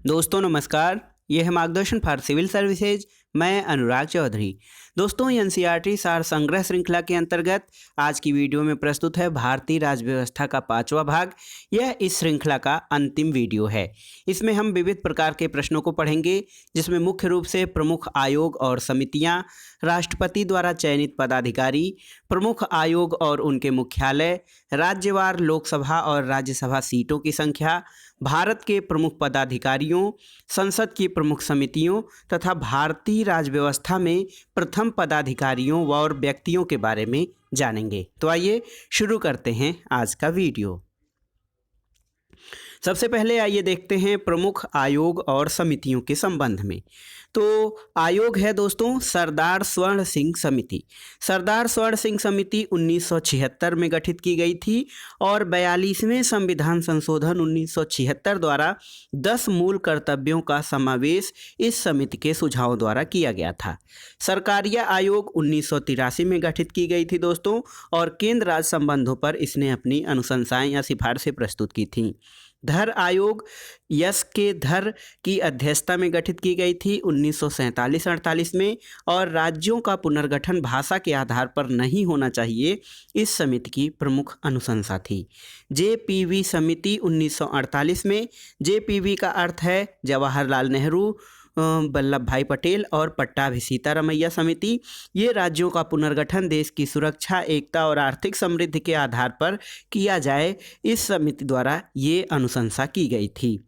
दोस्तों नमस्कार। यह है मार्गदर्शन फॉर सिविल सर्विसेज। मैं अनुराग चौधरी। दोस्तों एनसीईआरटी सार संग्रह श्रृंखला के अंतर्गत आज की वीडियो में प्रस्तुत है भारतीय राज्य व्यवस्था का 5वां भाग। यह इस श्रृंखला का अंतिम वीडियो है। इसमें हम विविध प्रकार के प्रश्नों को पढ़ेंगे, जिसमें मुख्य रूप से प्रमुख आयोग और समितियां, राष्ट्रपति द्वारा चयनित पदाधिकारी, प्रमुख आयोग और उनके मुख्यालय, राज्यवार लोकसभा और राज्यसभा सीटों की संख्या, भारत के प्रमुख पदाधिकारियों, संसद की प्रमुख समितियों तथा भारतीय राज्य व्यवस्था में प्रथम पदाधिकारियों और व्यक्तियों के बारे में जानेंगे। तो आइए शुरू करते हैं आज का वीडियो। सबसे पहले आइए देखते हैं प्रमुख आयोग और समितियों के संबंध में। तो आयोग है दोस्तों सरदार स्वर्ण सिंह समिति। सरदार स्वर्ण सिंह समिति 1976 में गठित की गई थी और 42वें संविधान संशोधन 1976 द्वारा 10 मूल कर्तव्यों का समावेश इस समिति के सुझावों द्वारा किया गया था। सरकारिया आयोग 1983 में गठित की गई थी दोस्तों, और केंद्र राज्य संबंधों पर इसने अपनी अनुशंसाएं या सिफारिशें प्रस्तुत की थीं। धर आयोग यस के धर की अध्यक्षता में गठित की गई थी 1947-48 में, और राज्यों का पुनर्गठन भाषा के आधार पर नहीं होना चाहिए, इस समिति की प्रमुख अनुशंसा थी। जेपीवी समिति 1948 में, जेपीवी का अर्थ है जवाहरलाल नेहरू, वल्लभ भाई पटेल और पट्टाभी सीतारमैया समिति। ये राज्यों का पुनर्गठन देश की सुरक्षा, एकता और आर्थिक समृद्धि के आधार पर किया जाए, इस समिति द्वारा ये अनुशंसा की गई थी।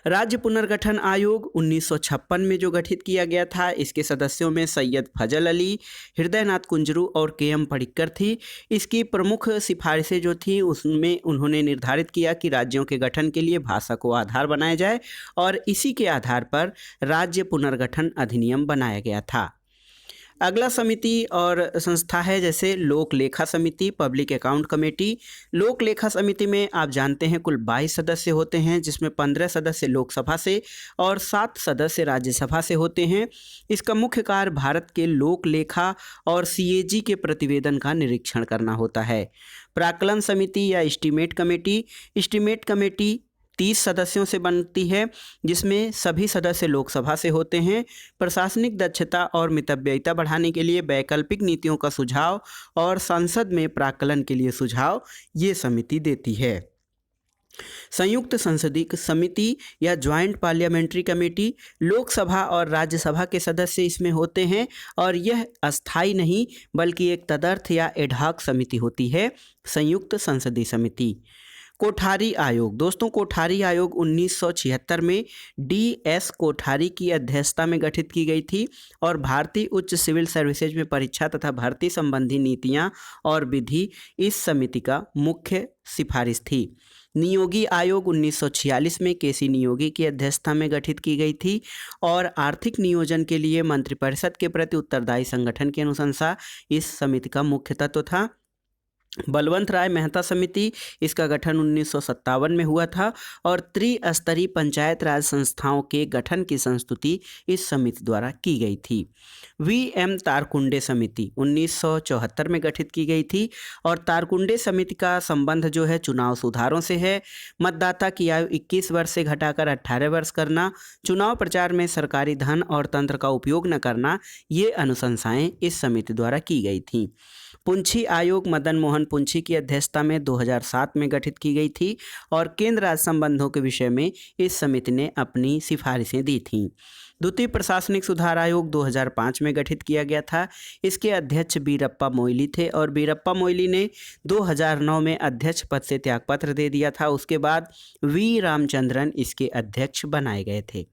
राज्य पुनर्गठन आयोग 1956 में जो गठित किया गया था, इसके सदस्यों में सैयद फजल अली, हृदयनाथ कुंजरू और केएम पडिक्कर थी। इसकी प्रमुख सिफारिशें जो थी उसमें उन्होंने निर्धारित किया कि राज्यों के गठन के लिए भाषा को आधार बनाया जाए, और इसी के आधार पर राज्य पुनर्गठन अधिनियम बनाया गया था। अगला समिति और संस्था है जैसे लोक लेखा समिति, पब्लिक अकाउंट कमेटी। लोक लेखा समिति में आप जानते हैं कुल 22 सदस्य होते हैं, जिसमें 15 सदस्य लोकसभा से और 7 सदस्य राज्यसभा से होते हैं। इसका मुख्य कार्य भारत के लोक लेखा और सीएजी के प्रतिवेदन का निरीक्षण करना होता है। प्राक्कलन समिति या एस्टीमेट कमेटी, एस्टीमेट कमेटी 30 सदस्यों से बनती है, जिसमें सभी सदस्य लोकसभा से होते हैं। प्रशासनिक दक्षता और मितव्ययिता बढ़ाने के लिए वैकल्पिक नीतियों का सुझाव और संसद में प्राक्कलन के लिए सुझाव ये समिति देती है। संयुक्त संसदीय समिति या ज्वाइंट पार्लियामेंट्री कमेटी, लोकसभा और राज्यसभा के सदस्य इसमें होते हैं, और यह अस्थायी नहीं बल्कि एक तदर्थ या एडहॉक समिति होती है। संयुक्त संसदीय समिति। कोठारी आयोग दोस्तों, कोठारी आयोग 1976 में DS कोठारी की अध्यक्षता में गठित की गई थी, और भारतीय उच्च सिविल सर्विसेज में परीक्षा तथा भर्ती संबंधी नीतियां और विधि इस समिति का मुख्य सिफारिश थी। नियोगी आयोग 1946 में केसी नियोगी की अध्यक्षता में गठित की गई थी, और आर्थिक नियोजन के लिए मंत्रिपरिषद के प्रति उत्तरदायी संगठन की अनुशंसा इस समिति का मुख्य तत्व था। बलवंत राय मेहता समिति, इसका गठन 1957 में हुआ था, और त्रिस्तरीय पंचायत राज संस्थाओं के गठन की संस्तुति इस समिति द्वारा की गई थी। VM तारकुंडे समिति 1974 में गठित की गई थी, और तारकुंडे समिति का संबंध जो है चुनाव सुधारों से है। मतदाता की आयु 21 वर्ष से घटाकर 18 वर्ष करना, चुनाव प्रचार में सरकारी धन और तंत्र का उपयोग न करना, ये अनुशंसाएं इस समिति द्वारा की गई थीं। पुंछी आयोग मदन मोहन पुंछी की अध्यक्षता में 2007 में गठित की गई थी, और केंद्र राज्य संबंधों के विषय में इस समिति ने अपनी सिफारिशें दी थीं। द्वितीय प्रशासनिक सुधार आयोग 2005 में गठित किया गया था। इसके अध्यक्ष बीरप्पा मोइली थे, और बीरप्पा मोइली ने 2009 में अध्यक्ष पद से त्यागपत्र दे दिया था। उसके बाद V रामचंद्रन इसके अध्यक्ष बनाए गए थे।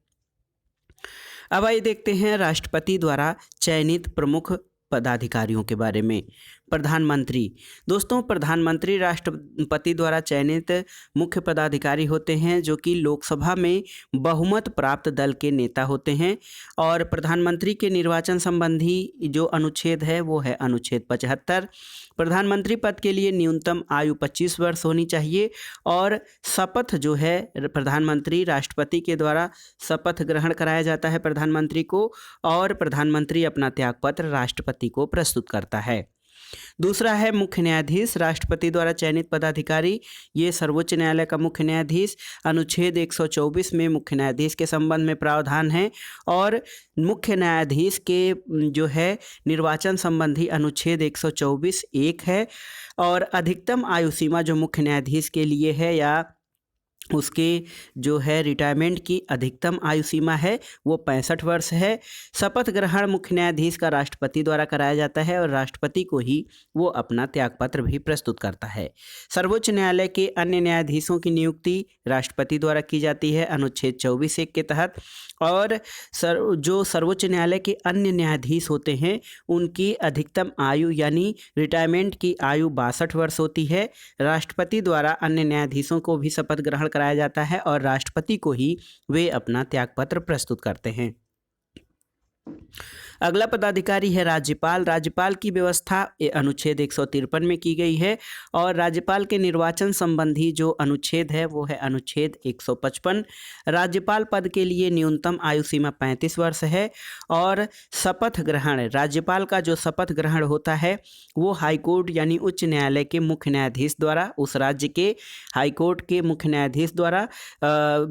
अब आइए देखते हैं राष्ट्रपति द्वारा चयनित प्रमुख पदाधिकारियों के बारे में। प्रधानमंत्री दोस्तों, प्रधानमंत्री राष्ट्रपति द्वारा चयनित मुख्य पदाधिकारी होते हैं, जो कि लोकसभा में बहुमत प्राप्त दल के नेता होते हैं। और प्रधानमंत्री के निर्वाचन संबंधी जो अनुच्छेद है वो है अनुच्छेद 75। प्रधानमंत्री पद के लिए न्यूनतम आयु 25 वर्ष होनी चाहिए, और शपथ जो है प्रधानमंत्री राष्ट्रपति के द्वारा शपथ ग्रहण कराया जाता है प्रधानमंत्री को, और प्रधानमंत्री अपना त्यागपत्र राष्ट्रपति को प्रस्तुत करता है। दूसरा है मुख्य न्यायाधीश, राष्ट्रपति द्वारा चयनित पदाधिकारी, ये सर्वोच्च न्यायालय का मुख्य न्यायाधीश। अनुच्छेद 124 में मुख्य न्यायाधीश के संबंध में प्रावधान है। और मुख्य न्यायाधीश के जो है निर्वाचन संबंधी अनुच्छेद 124 एक है। और अधिकतम आयु सीमा जो मुख्य न्यायाधीश के लिए है या उसके जो है रिटायरमेंट की अधिकतम आयु सीमा है वो 65 वर्ष है। शपथ ग्रहण मुख्य न्यायाधीश का राष्ट्रपति द्वारा कराया जाता है और राष्ट्रपति को ही वो अपना त्यागपत्र भी प्रस्तुत करता है। सर्वोच्च न्यायालय के अन्य न्यायाधीशों की नियुक्ति राष्ट्रपति द्वारा की जाती है अनुच्छेद 24(1) के तहत। और जो सर्वोच्च न्यायालय के अन्य न्यायाधीश होते हैं उनकी अधिकतम आयु यानी रिटायरमेंट की आयु 62 वर्ष होती है। राष्ट्रपति द्वारा अन्य न्यायाधीशों को भी शपथ ग्रहण कराया जाता है और राष्ट्रपति को ही वे अपना त्यागपत्र प्रस्तुत करते हैं। अगला पदाधिकारी है राज्यपाल। राज्यपाल की व्यवस्था अनुच्छेद 153 में की गई है। और राज्यपाल के निर्वाचन संबंधी जो अनुच्छेद है वो है अनुच्छेद 155। राज्यपाल पद के लिए न्यूनतम आयु सीमा 35 वर्ष है। और शपथ ग्रहण, राज्यपाल का जो शपथ ग्रहण होता है वो हाईकोर्ट यानी उच्च न्यायालय के मुख्य न्यायाधीश द्वारा, उस राज्य के हाईकोर्ट के मुख्य न्यायाधीश द्वारा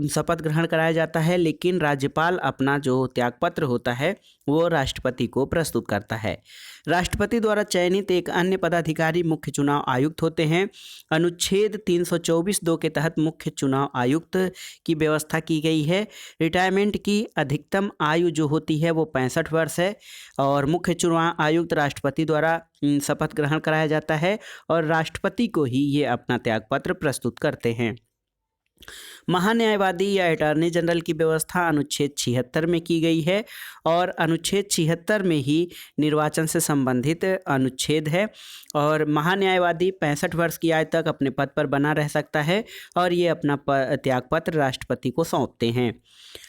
शपथ ग्रहण कराया जाता है। लेकिन राज्यपाल अपना जो त्यागपत्र होता है वो राष्ट्रपति को प्रस्तुत करता है। राष्ट्रपति द्वारा चयनित एक अन्य पदाधिकारी मुख्य चुनाव आयुक्त होते हैं। अनुच्छेद 324(2) के तहत मुख्य चुनाव आयुक्त की व्यवस्था की गई है। रिटायरमेंट की अधिकतम आयु जो होती है वो 65 वर्ष है। और मुख्य चुनाव आयुक्त राष्ट्रपति द्वारा शपथ ग्रहण कराया जाता है और राष्ट्रपति को ही ये अपना त्यागपत्र प्रस्तुत करते हैं। महान्यायवादी या अटॉर्नी जनरल की व्यवस्था अनुच्छेद 76 में की गई है। और अनुच्छेद 76 में ही निर्वाचन से संबंधित अनुच्छेद है। और महान्यायवादी 65 वर्ष की आयु तक अपने पद पर बना रह सकता है और ये अपना त्यागपत्र राष्ट्रपति को सौंपते हैं।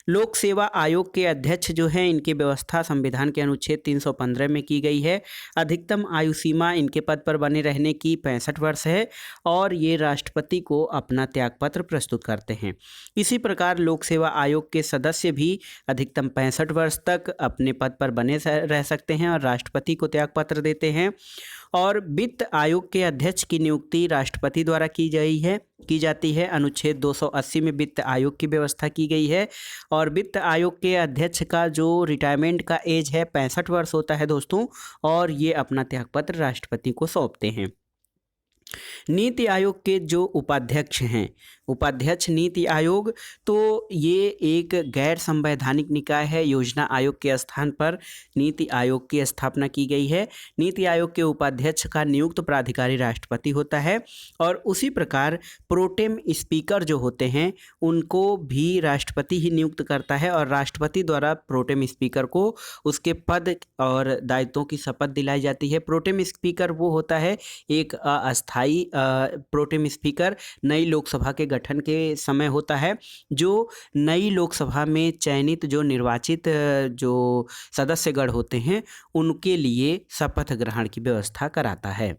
लोक सेवा आयोग के अध्यक्ष जो हैं इनकी व्यवस्था संविधान के अनुच्छेद 315 में की गई है। अधिकतम आयु सीमा इनके पद पर बने रहने की 65 वर्ष है और ये राष्ट्रपति को अपना त्यागपत्र प्रस्तुत करते हैं। इसी प्रकार लोक सेवा आयोग के सदस्य भी अधिकतम 65 वर्ष तक अपने पद पर बने रह सकते हैं और राष्ट्रपति को त्यागपत्र देते हैं। और वित्त आयोग के अध्यक्ष की नियुक्ति राष्ट्रपति द्वारा की जाती है। अनुच्छेद 280 में वित्त आयोग की व्यवस्था की गई है। और वित्त आयोग के अध्यक्ष का जो रिटायरमेंट का एज है 65 वर्ष होता है दोस्तों, और ये अपना त्यागपत्र राष्ट्रपति को सौंपते हैं। नीति आयोग के जो उपाध्यक्ष हैं, उपाध्यक्ष नीति आयोग, तो ये एक गैर संवैधानिक निकाय है। योजना आयोग के स्थान पर नीति आयोग की स्थापना की गई है। नीति आयोग के उपाध्यक्ष का नियुक्त प्राधिकारी राष्ट्रपति होता है। और उसी प्रकार प्रोटेम स्पीकर जो होते हैं उनको भी राष्ट्रपति ही नियुक्त करता है और राष्ट्रपति द्वारा प्रोटेम स्पीकर को उसके पद और दायित्वों की शपथ दिलाई जाती है। प्रोटेम स्पीकर वो होता है एक अस्थाई प्रोटेम स्पीकर नई लोकसभा के गठन के समय होता है, जो नई लोकसभा में चयनित जो निर्वाचित जो सदस्यगण होते हैं उनके लिए शपथ ग्रहण की व्यवस्था कराता है।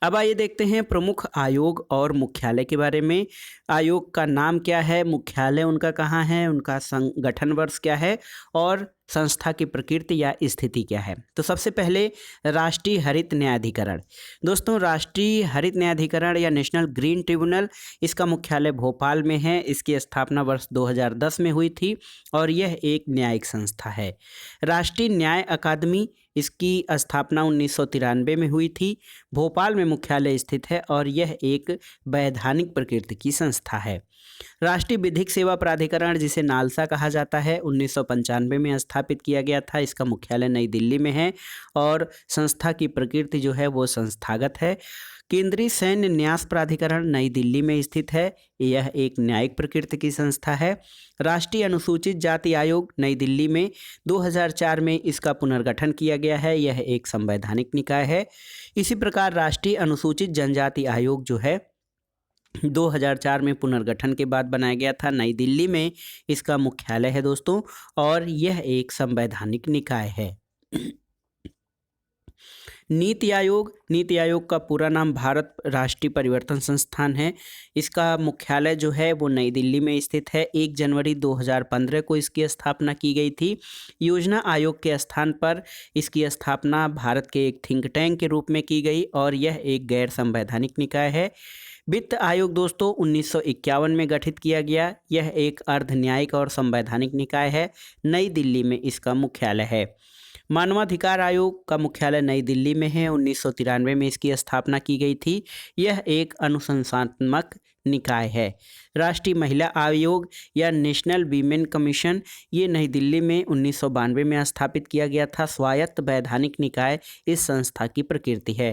अब आइए देखते हैं प्रमुख आयोग और मुख्यालय के बारे में। आयोग का नाम क्या है, मुख्यालय उनका कहाँ है, उनका संगठन वर्ष क्या है और संस्था की प्रकृति या स्थिति क्या है। तो सबसे पहले राष्ट्रीय हरित न्यायाधिकरण। दोस्तों, राष्ट्रीय हरित न्यायाधिकरण या नेशनल ग्रीन ट्रिब्यूनल, इसका मुख्यालय भोपाल में है। इसकी स्थापना वर्ष 2010 में हुई थी और यह एक न्यायिक संस्था है। राष्ट्रीय न्याय अकादमी, इसकी स्थापना 1993 में हुई थी। भोपाल में मुख्यालय स्थित है और यह एक वैधानिक प्रकृति की संस्था है। राष्ट्रीय विधिक सेवा प्राधिकरण, जिसे नालसा कहा जाता है, 1995 में स्थापित किया गया था। इसका मुख्यालय नई दिल्ली में है और संस्था की प्रकृति जो है वो संस्थागत है। केंद्रीय सैन्य न्यास प्राधिकरण नई दिल्ली में स्थित है। यह एक न्यायिक प्रकृति की संस्था है। राष्ट्रीय अनुसूचित जाति आयोग नई दिल्ली में 2004 में इसका पुनर्गठन किया गया है। यह एक संवैधानिक निकाय है। इसी प्रकार राष्ट्रीय अनुसूचित जनजाति आयोग जो है 2004 में पुनर्गठन के बाद बनाया गया था। नई दिल्ली में इसका मुख्यालय है दोस्तों, और यह एक संवैधानिक निकाय है। नीति आयोग का पूरा नाम भारत राष्ट्रीय परिवर्तन संस्थान है। इसका मुख्यालय जो है वो नई दिल्ली में स्थित है। 1 जनवरी 2015 को इसकी स्थापना की गई थी। योजना आयोग के स्थान पर इसकी स्थापना भारत के एक थिंक टैंक के रूप में की गई और यह एक गैर संवैधानिक निकाय है। वित्त आयोग दोस्तों 1951 में गठित किया गया। यह एक अर्ध न्यायिक और संवैधानिक निकाय है। नई दिल्ली में इसका मुख्यालय है। मानवाधिकार आयोग का मुख्यालय नई दिल्ली में है। 1993 में इसकी स्थापना की गई थी। यह एक अनुशंसात्मक निकाय है। राष्ट्रीय महिला आयोग या नेशनल वीमेन कमीशन, ये नई दिल्ली में 1992 में स्थापित किया गया था। स्वायत्त वैधानिक निकाय इस संस्था की प्रकृति है।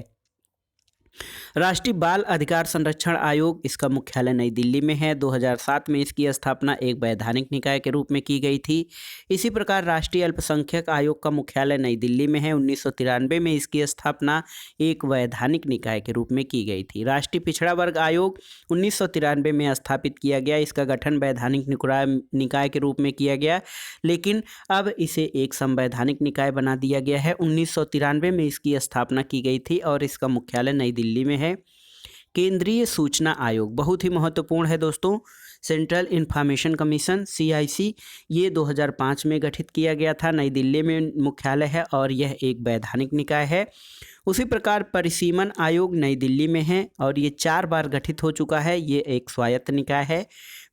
राष्ट्रीय बाल अधिकार संरक्षण आयोग, इसका मुख्यालय नई दिल्ली में है। 2007 में इसकी स्थापना एक वैधानिक निकाय के रूप में की गई थी। इसी प्रकार राष्ट्रीय अल्पसंख्यक आयोग का मुख्यालय नई दिल्ली में है। 1993 में इसकी स्थापना एक वैधानिक निकाय के रूप में की गई थी। राष्ट्रीय पिछड़ा वर्ग आयोग 1993 में स्थापित किया गया। इसका गठन वैधानिक निकाय के रूप में किया गया, लेकिन अब इसे एक संवैधानिक निकाय बना दिया गया है। 1993 में इसकी स्थापना की गई थी और इसका मुख्यालय नई दिल्ली में है। केंद्रीय सूचना आयोग बहुत ही महत्वपूर्ण है दोस्तों। सेंट्रल इंफॉर्मेशन कमीशन CIC, ये 2005 में गठित किया गया था। नई दिल्ली में मुख्यालय है और यह एक वैधानिक निकाय है। उसी प्रकार परिसीमन आयोग नई दिल्ली में है और ये 4 बार गठित हो चुका है। ये एक स्वायत्त निकाय है।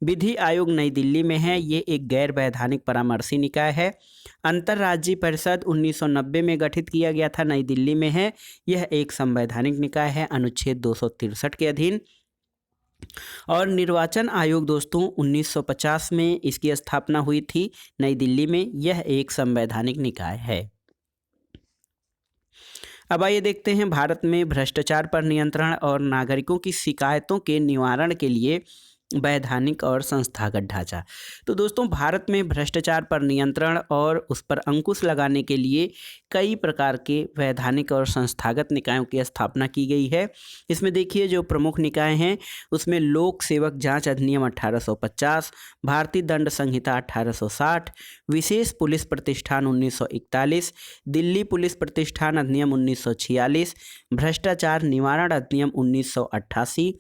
विधि आयोग नई दिल्ली में है। ये एक गैर वैधानिक परामर्शी निकाय है। अंतर्राज्यीय परिषद 1990 में गठित किया गया था, नई दिल्ली में है। यह एक संवैधानिक निकाय है अनुच्छेद 263 के अधीन। और निर्वाचन आयोग दोस्तों 1950 में इसकी स्थापना हुई थी नई दिल्ली में। यह एक संवैधानिक निकाय है। अब आइए देखते हैं भारत में भ्रष्टाचार पर नियंत्रण और नागरिकों की शिकायतों के निवारण के लिए वैधानिक और संस्थागत ढांचा। तो दोस्तों भारत में भ्रष्टाचार पर नियंत्रण और उस पर अंकुश लगाने के लिए कई प्रकार के वैधानिक और संस्थागत निकायों की स्थापना की गई है। इसमें देखिए जो प्रमुख निकाय हैं उसमें लोक सेवक जांच अधिनियम 1850, भारतीय दंड संहिता 1860, विशेष पुलिस प्रतिष्ठान 1941, दिल्ली पुलिस प्रतिष्ठान अधिनियम 1946, भ्रष्टाचार निवारण अधिनियम 1988,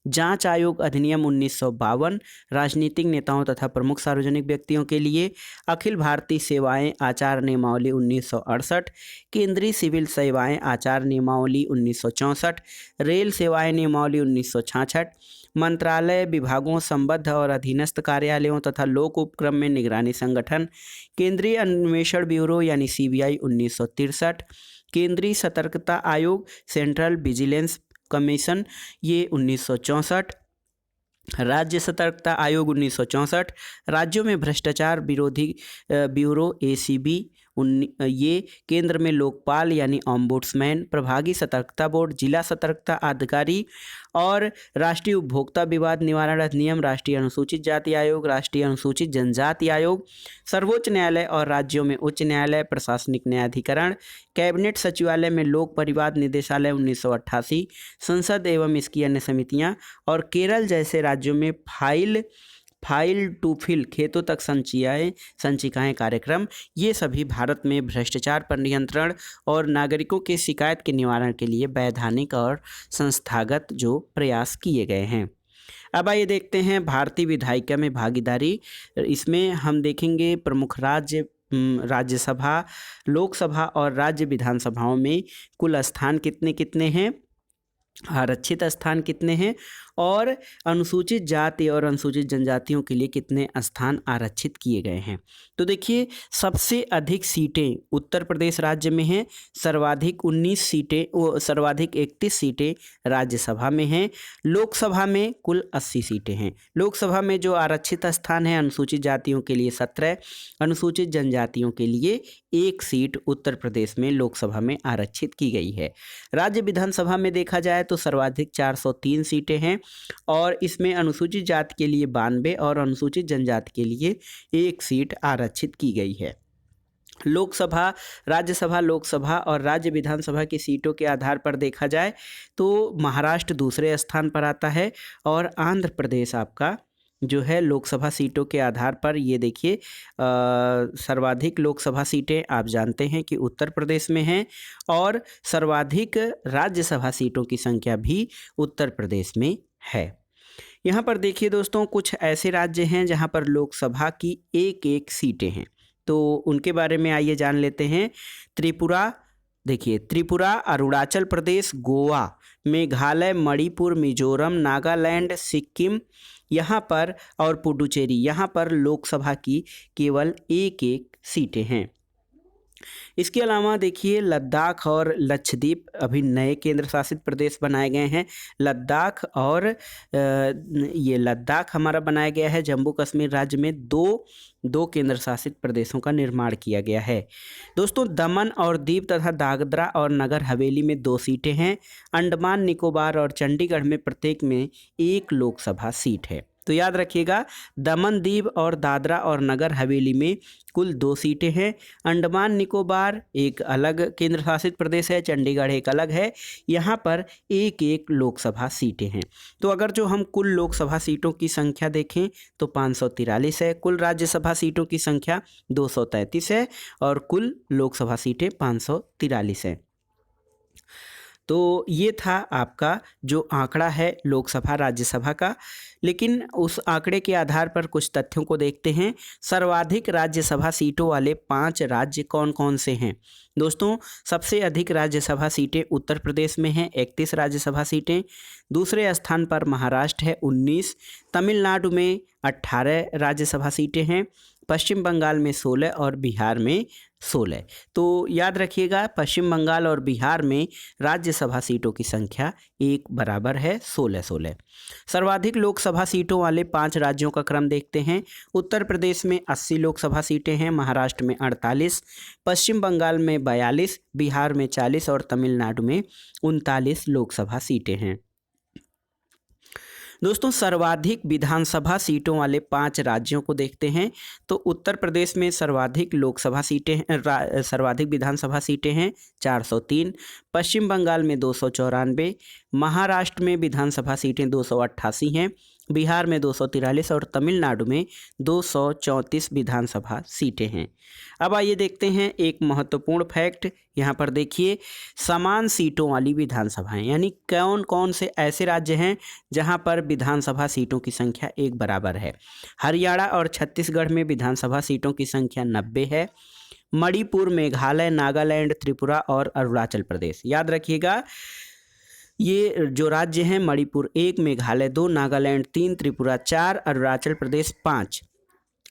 जांच आयोग अधिनियम 1952, राजनीतिक नेताओं तथा प्रमुख सार्वजनिक व्यक्तियों के लिए अखिल भारतीय सेवाएं आचार नियमावली 1968, केंद्रीय सिविल सेवाएं आचार नियमावली 1964, रेल सेवाएं नियमावली 1966, मंत्रालय विभागों संबद्ध और अधीनस्थ कार्यालयों तथा लोक उपक्रम में निगरानी संगठन, केंद्रीय अन्वेषण ब्यूरो यानी CBI 1963, केंद्रीय सतर्कता आयोग सेंट्रल विजिलेंस कमीशन ये 1964, राज्य सतर्कता आयोग 1964, राज्यों में भ्रष्टाचार विरोधी ब्यूरो ACB ये केंद्र में लोकपाल यानी ऑम्बुड्समैन, प्रभागी सतर्कता बोर्ड, जिला सतर्कता अधिकारी और राष्ट्रीय उपभोक्ता विवाद निवारण अधिनियम, राष्ट्रीय अनुसूचित जाति आयोग, राष्ट्रीय अनुसूचित जनजाति आयोग, सर्वोच्च न्यायालय और राज्यों में उच्च न्यायालय, प्रशासनिक न्यायाधिकरण, कैबिनेट सचिवालय में लोक परिवाद निदेशालय 1988, संसद एवं इसकी अन्य समितियां और केरल जैसे राज्यों में फाइल टू फिल खेतों तक संचिकाएं कार्यक्रम, ये सभी भारत में भ्रष्टाचार पर नियंत्रण और नागरिकों के शिकायत के निवारण के लिए वैधानिक और संस्थागत जो प्रयास किए गए हैं। अब आइए देखते हैं भारतीय विधायिका में भागीदारी। इसमें हम देखेंगे प्रमुख राज्यसभा, लोकसभा और राज्य विधानसभाओं में कुल स्थान कितने कितने हैं, आरक्षित स्थान कितने हैं और अनुसूचित जाति और अनुसूचित जनजातियों के लिए कितने स्थान आरक्षित किए गए हैं। तो देखिए सबसे अधिक सीटें उत्तर प्रदेश राज्य में हैं, सर्वाधिक 31 सीटें राज्यसभा में हैं। लोकसभा में कुल 80 सीटें हैं। लोकसभा में जो आरक्षित स्थान है अनुसूचित जातियों के लिए 17, अनुसूचित जनजातियों के लिए 1 सीट उत्तर प्रदेश में लोकसभा में आरक्षित की गई है। राज्य विधानसभा में देखा जाए तो सर्वाधिक 403 सीटें हैं और इसमें अनुसूचित जाति के लिए 92 और अनुसूचित जनजाति के लिए 1 सीट आरक्षित की गई है। लोकसभा, राज्यसभा, लोकसभा और राज्य विधानसभा की सीटों के आधार पर देखा जाए तो महाराष्ट्र दूसरे स्थान पर आता है और आंध्र प्रदेश आपका जो है लोकसभा सीटों के आधार पर, ये देखिए सर्वाधिक लोकसभा सीटें आप जानते हैं कि उत्तर प्रदेश में हैं और सर्वाधिक राज्यसभा सीटों की संख्या भी उत्तर प्रदेश में है। यहाँ पर देखिए दोस्तों, कुछ ऐसे राज्य हैं जहाँ पर लोकसभा की एक एक सीटें हैं, तो उनके बारे में आइए जान लेते हैं। त्रिपुरा, देखिए त्रिपुरा, अरुणाचल प्रदेश, गोवा, मेघालय, मणिपुर, मिजोरम, नागालैंड, सिक्किम यहाँ पर और पुडुचेरी, यहाँ पर लोकसभा की केवल एक एक सीटें हैं। इसके अलावा देखिए लद्दाख और लक्षद्वीप अभी नए केंद्र शासित प्रदेश बनाए गए हैं। लद्दाख और ये लद्दाख हमारा बनाया गया है। जम्मू कश्मीर राज्य में दो केंद्र शासित प्रदेशों का निर्माण किया गया है। दोस्तों दमन और दीव तथा दादरा और नगर हवेली में 2 सीटें हैं। अंडमान निकोबार और चंडीगढ़ में प्रत्येक में 1 लोकसभा सीट है। तो याद रखिएगा, दमन, दीव और दादरा और नगर हवेली में कुल 2 सीटें हैं। अंडमान निकोबार एक अलग केंद्र शासित प्रदेश है, चंडीगढ़ एक अलग है। यहाँ पर 1-1 लोकसभा सीटें हैं। तो अगर जो हम कुल लोकसभा सीटों की संख्या देखें तो 543 है, कुल राज्यसभा सीटों की संख्या 233 है और कुल लोकसभा सीटें 543 हैं। तो ये था आपका जो आंकड़ा है लोकसभा राज्यसभा का। लेकिन उस आंकड़े के आधार पर कुछ तथ्यों को देखते हैं। सर्वाधिक राज्यसभा सीटों वाले 5 राज्य कौन कौन से हैं? दोस्तों सबसे अधिक राज्यसभा सीटें उत्तर प्रदेश में हैं, 31 राज्यसभा सीटें। दूसरे स्थान पर महाराष्ट्र है, 19। तमिलनाडु में 18 राज्यसभा सीटें हैं। पश्चिम बंगाल में 16 और बिहार में 16। तो याद रखिएगा, पश्चिम बंगाल और बिहार में राज्यसभा सीटों की संख्या एक बराबर है, 16-16। सर्वाधिक लोकसभा सीटों वाले 5 राज्यों का क्रम देखते हैं। उत्तर प्रदेश में 80 लोकसभा सीटें हैं, महाराष्ट्र में 48, पश्चिम बंगाल में 42, बिहार में 40 और तमिलनाडु में 39 लोकसभा सीटें हैं। दोस्तों सर्वाधिक विधानसभा सीटों वाले 5 राज्यों को देखते हैं। तो उत्तर प्रदेश में सर्वाधिक लोकसभा सीटें सर्वाधिक विधानसभा सीटें हैं, 403। पश्चिम बंगाल में 294, महाराष्ट्र में विधानसभा सीटें 288 हैं, बिहार में 243 और तमिलनाडु में 234 विधानसभा सीटें हैं। अब आइए देखते हैं एक महत्वपूर्ण फैक्ट। यहाँ पर देखिए समान सीटों वाली विधानसभाएं, यानी कौन कौन से ऐसे राज्य हैं जहाँ पर विधानसभा सीटों की संख्या एक बराबर है। हरियाणा और छत्तीसगढ़ में विधानसभा सीटों की संख्या 90 है। मणिपुर, मेघालय, नागालैंड, त्रिपुरा और अरुणाचल प्रदेश, याद रखिएगा ये जो राज्य हैं, मणिपुर 1, मेघालय 2, नागालैंड 3, त्रिपुरा 4, अरुणाचल प्रदेश 5।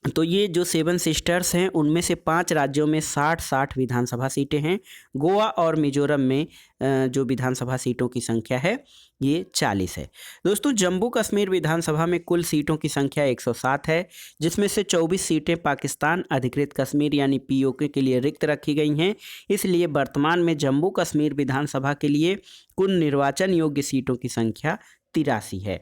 तो ये जो 7 सिस्टर्स हैं उनमें से 5 राज्यों में 60-60 विधानसभा सीटें हैं। गोवा और मिजोरम में जो विधानसभा सीटों की संख्या है ये 40 है। दोस्तों जम्मू कश्मीर विधानसभा में कुल सीटों की संख्या 107 है, जिसमें से 24 सीटें पाकिस्तान अधिकृत कश्मीर यानी POK के लिए रिक्त रखी गई हैं। इसलिए वर्तमान में जम्मू कश्मीर विधानसभा के लिए कुल निर्वाचन योग्य सीटों की संख्या 83 है।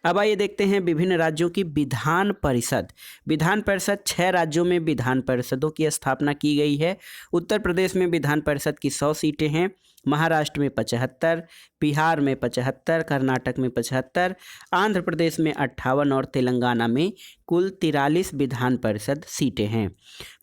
अब आइए देखते हैं विभिन्न राज्यों की विधान परिषद। विधान परिषद 6 राज्यों में विधान परिषदों की स्थापना की गई है। उत्तर प्रदेश में विधान परिषद की 100 सीटें हैं, महाराष्ट्र में 75, बिहार में 75, कर्नाटक में 75, आंध्र प्रदेश में 58 और तेलंगाना में कुल 43 विधान परिषद सीटें हैं।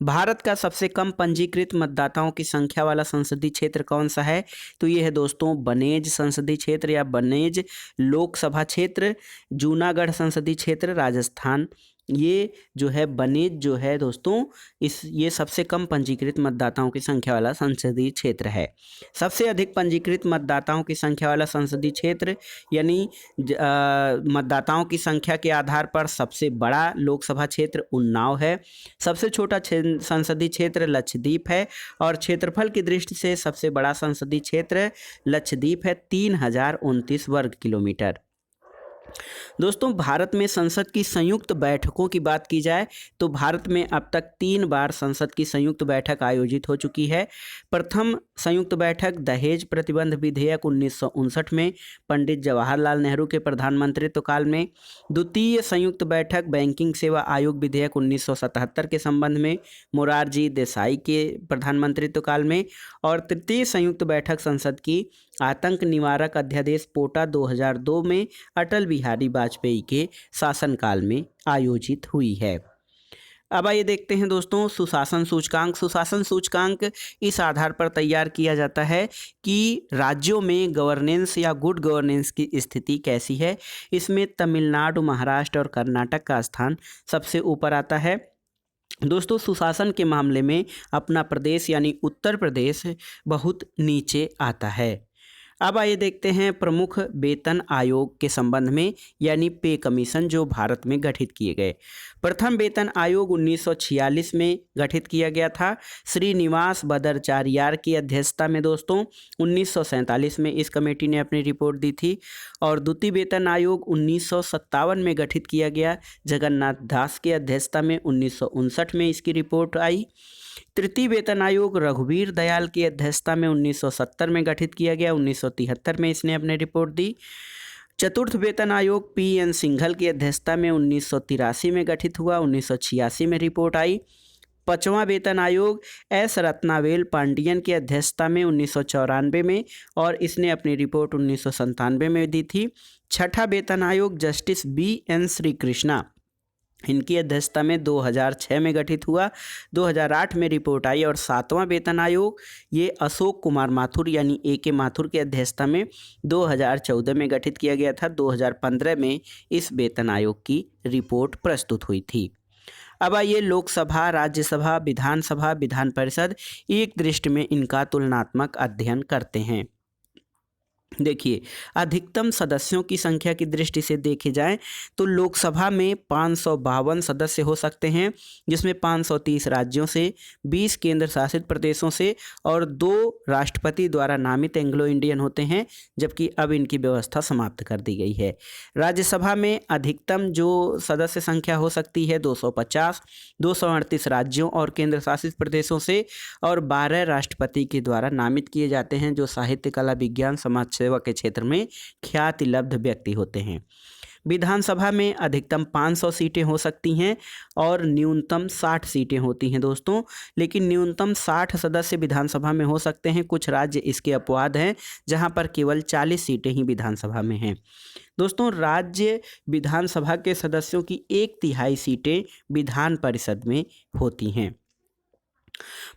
भारत का सबसे कम पंजीकृत मतदाताओं की संख्या वाला संसदीय क्षेत्र कौन सा है? तो ये है दोस्तों बनेज संसदीय क्षेत्र या बनेज लोकसभा क्षेत्र, जूनागढ़ संसदीय क्षेत्र, राजस्थान। ये जो है बनेज जो है दोस्तों ये सबसे कम पंजीकृत मतदाताओं की संख्या वाला संसदीय क्षेत्र है। सबसे अधिक पंजीकृत मतदाताओं की संख्या वाला संसदीय क्षेत्र यानी मतदाताओं की संख्या के आधार पर सबसे बड़ा लोकसभा क्षेत्र उन्नाव है। सबसे छोटा संसदीय क्षेत्र लक्षद्वीप है और क्षेत्रफल की दृष्टि से सबसे बड़ा संसदीय क्षेत्र लक्षद्वीप है, 3029 वर्ग किलोमीटर। दोस्तों भारत में संसद की संयुक्त बैठकों की बात की जाए तो भारत में अब तक 3 बार संसद की संयुक्त बैठक आयोजित हो चुकी है। प्रथम संयुक्त बैठक दहेज प्रतिबंध विधेयक 1959 में पंडित जवाहरलाल नेहरू के प्रधानमंत्रित्व काल में, द्वितीय संयुक्त बैठक बैंकिंग सेवा आयोग विधेयक 1977 के संबंध में मोरारजी देसाई के प्रधानमंत्रित्व काल में, और तृतीय संयुक्त बैठक संसद की आतंक निवारक अध्यादेश पोटा 2002 में अटल बिहारी वाजपेयी के शासनकाल में आयोजित हुई है। अब आइए देखते हैं दोस्तों सुशासन सूचकांक। सुशासन सूचकांक इस आधार पर तैयार किया जाता है कि राज्यों में गवर्नेंस या गुड गवर्नेंस की स्थिति कैसी है। इसमें तमिलनाडु, महाराष्ट्र और कर्नाटक का स्थान सबसे ऊपर आता है। दोस्तों सुशासन के मामले में अपना प्रदेश यानी उत्तर प्रदेश बहुत नीचे आता है। अब आइए देखते हैं प्रमुख वेतन आयोग के संबंध में यानी पे कमीशन जो भारत में गठित किए गए। प्रथम वेतन आयोग 1946 में गठित किया गया था। श्रीनिवास बदरचारियार की अध्यक्षता में दोस्तों 1947 में इस कमेटी ने अपनी रिपोर्ट दी थी। और द्वितीय वेतन आयोग 1957 में गठित किया गया। जगन्नाथ दास की अध्यक्षता में 1959 में इसकी रिपोर्ट आई। तृतीय वेतन आयोग रघुवीर दयाल की अध्यक्षता में 1970 में गठित किया गया। 1973 में इसने अपनी रिपोर्ट दी। चतुर्थ वेतन आयोग पी.एन. सिंघल की अध्यक्षता में 1983 में गठित हुआ। 1986 में रिपोर्ट आई। पांचवा वेतन आयोग एस रत्नावेल पांडियन की अध्यक्षता में 1994 में और इसने अपनी रिपोर्ट 1997 में दी थी। छठा वेतन आयोग जस्टिस बी.एन. श्री कृष्णा इनकी अध्यक्षता में 2006 में गठित हुआ। 2008 में रिपोर्ट आई। और सातवां वेतन आयोग ये अशोक कुमार माथुर यानी ए.के. माथुर की अध्यक्षता में 2014 में गठित किया गया था। 2015 में इस वेतन आयोग की रिपोर्ट प्रस्तुत हुई थी। अब आइए लोकसभा, राज्यसभा, विधानसभा, विधान परिषद एक दृष्टि में इनका तुलनात्मक अध्ययन करते हैं। देखिए अधिकतम सदस्यों की संख्या की दृष्टि से देखे जाएं तो लोकसभा में 552 सदस्य हो सकते हैं, जिसमें 530 राज्यों से, 20 केंद्र शासित प्रदेशों से और 2 राष्ट्रपति द्वारा नामित एंग्लो इंडियन होते हैं, जबकि अब इनकी व्यवस्था समाप्त कर दी गई है। राज्यसभा में अधिकतम जो सदस्य संख्या हो सकती है 250, 238 राज्यों और केंद्र शासित प्रदेशों से और 12 राष्ट्रपति के द्वारा नामित किए जाते हैं, जो साहित्य, कला, विज्ञान, समाज सेवा के क्षेत्र में ख्याति लब्ध व्यक्ति होते हैं। विधानसभा में अधिकतम 500 सीटें हो सकती हैं और न्यूनतम 60 सीटें होती हैं दोस्तों, लेकिन न्यूनतम 60 सदस्य विधानसभा में हो सकते हैं। कुछ राज्य इसके अपवाद हैं जहां पर केवल 40 सीटें ही विधानसभा में हैं। दोस्तों राज्य विधानसभा के सदस्यों की 1/3 सीटें विधान परिषद में होती हैं।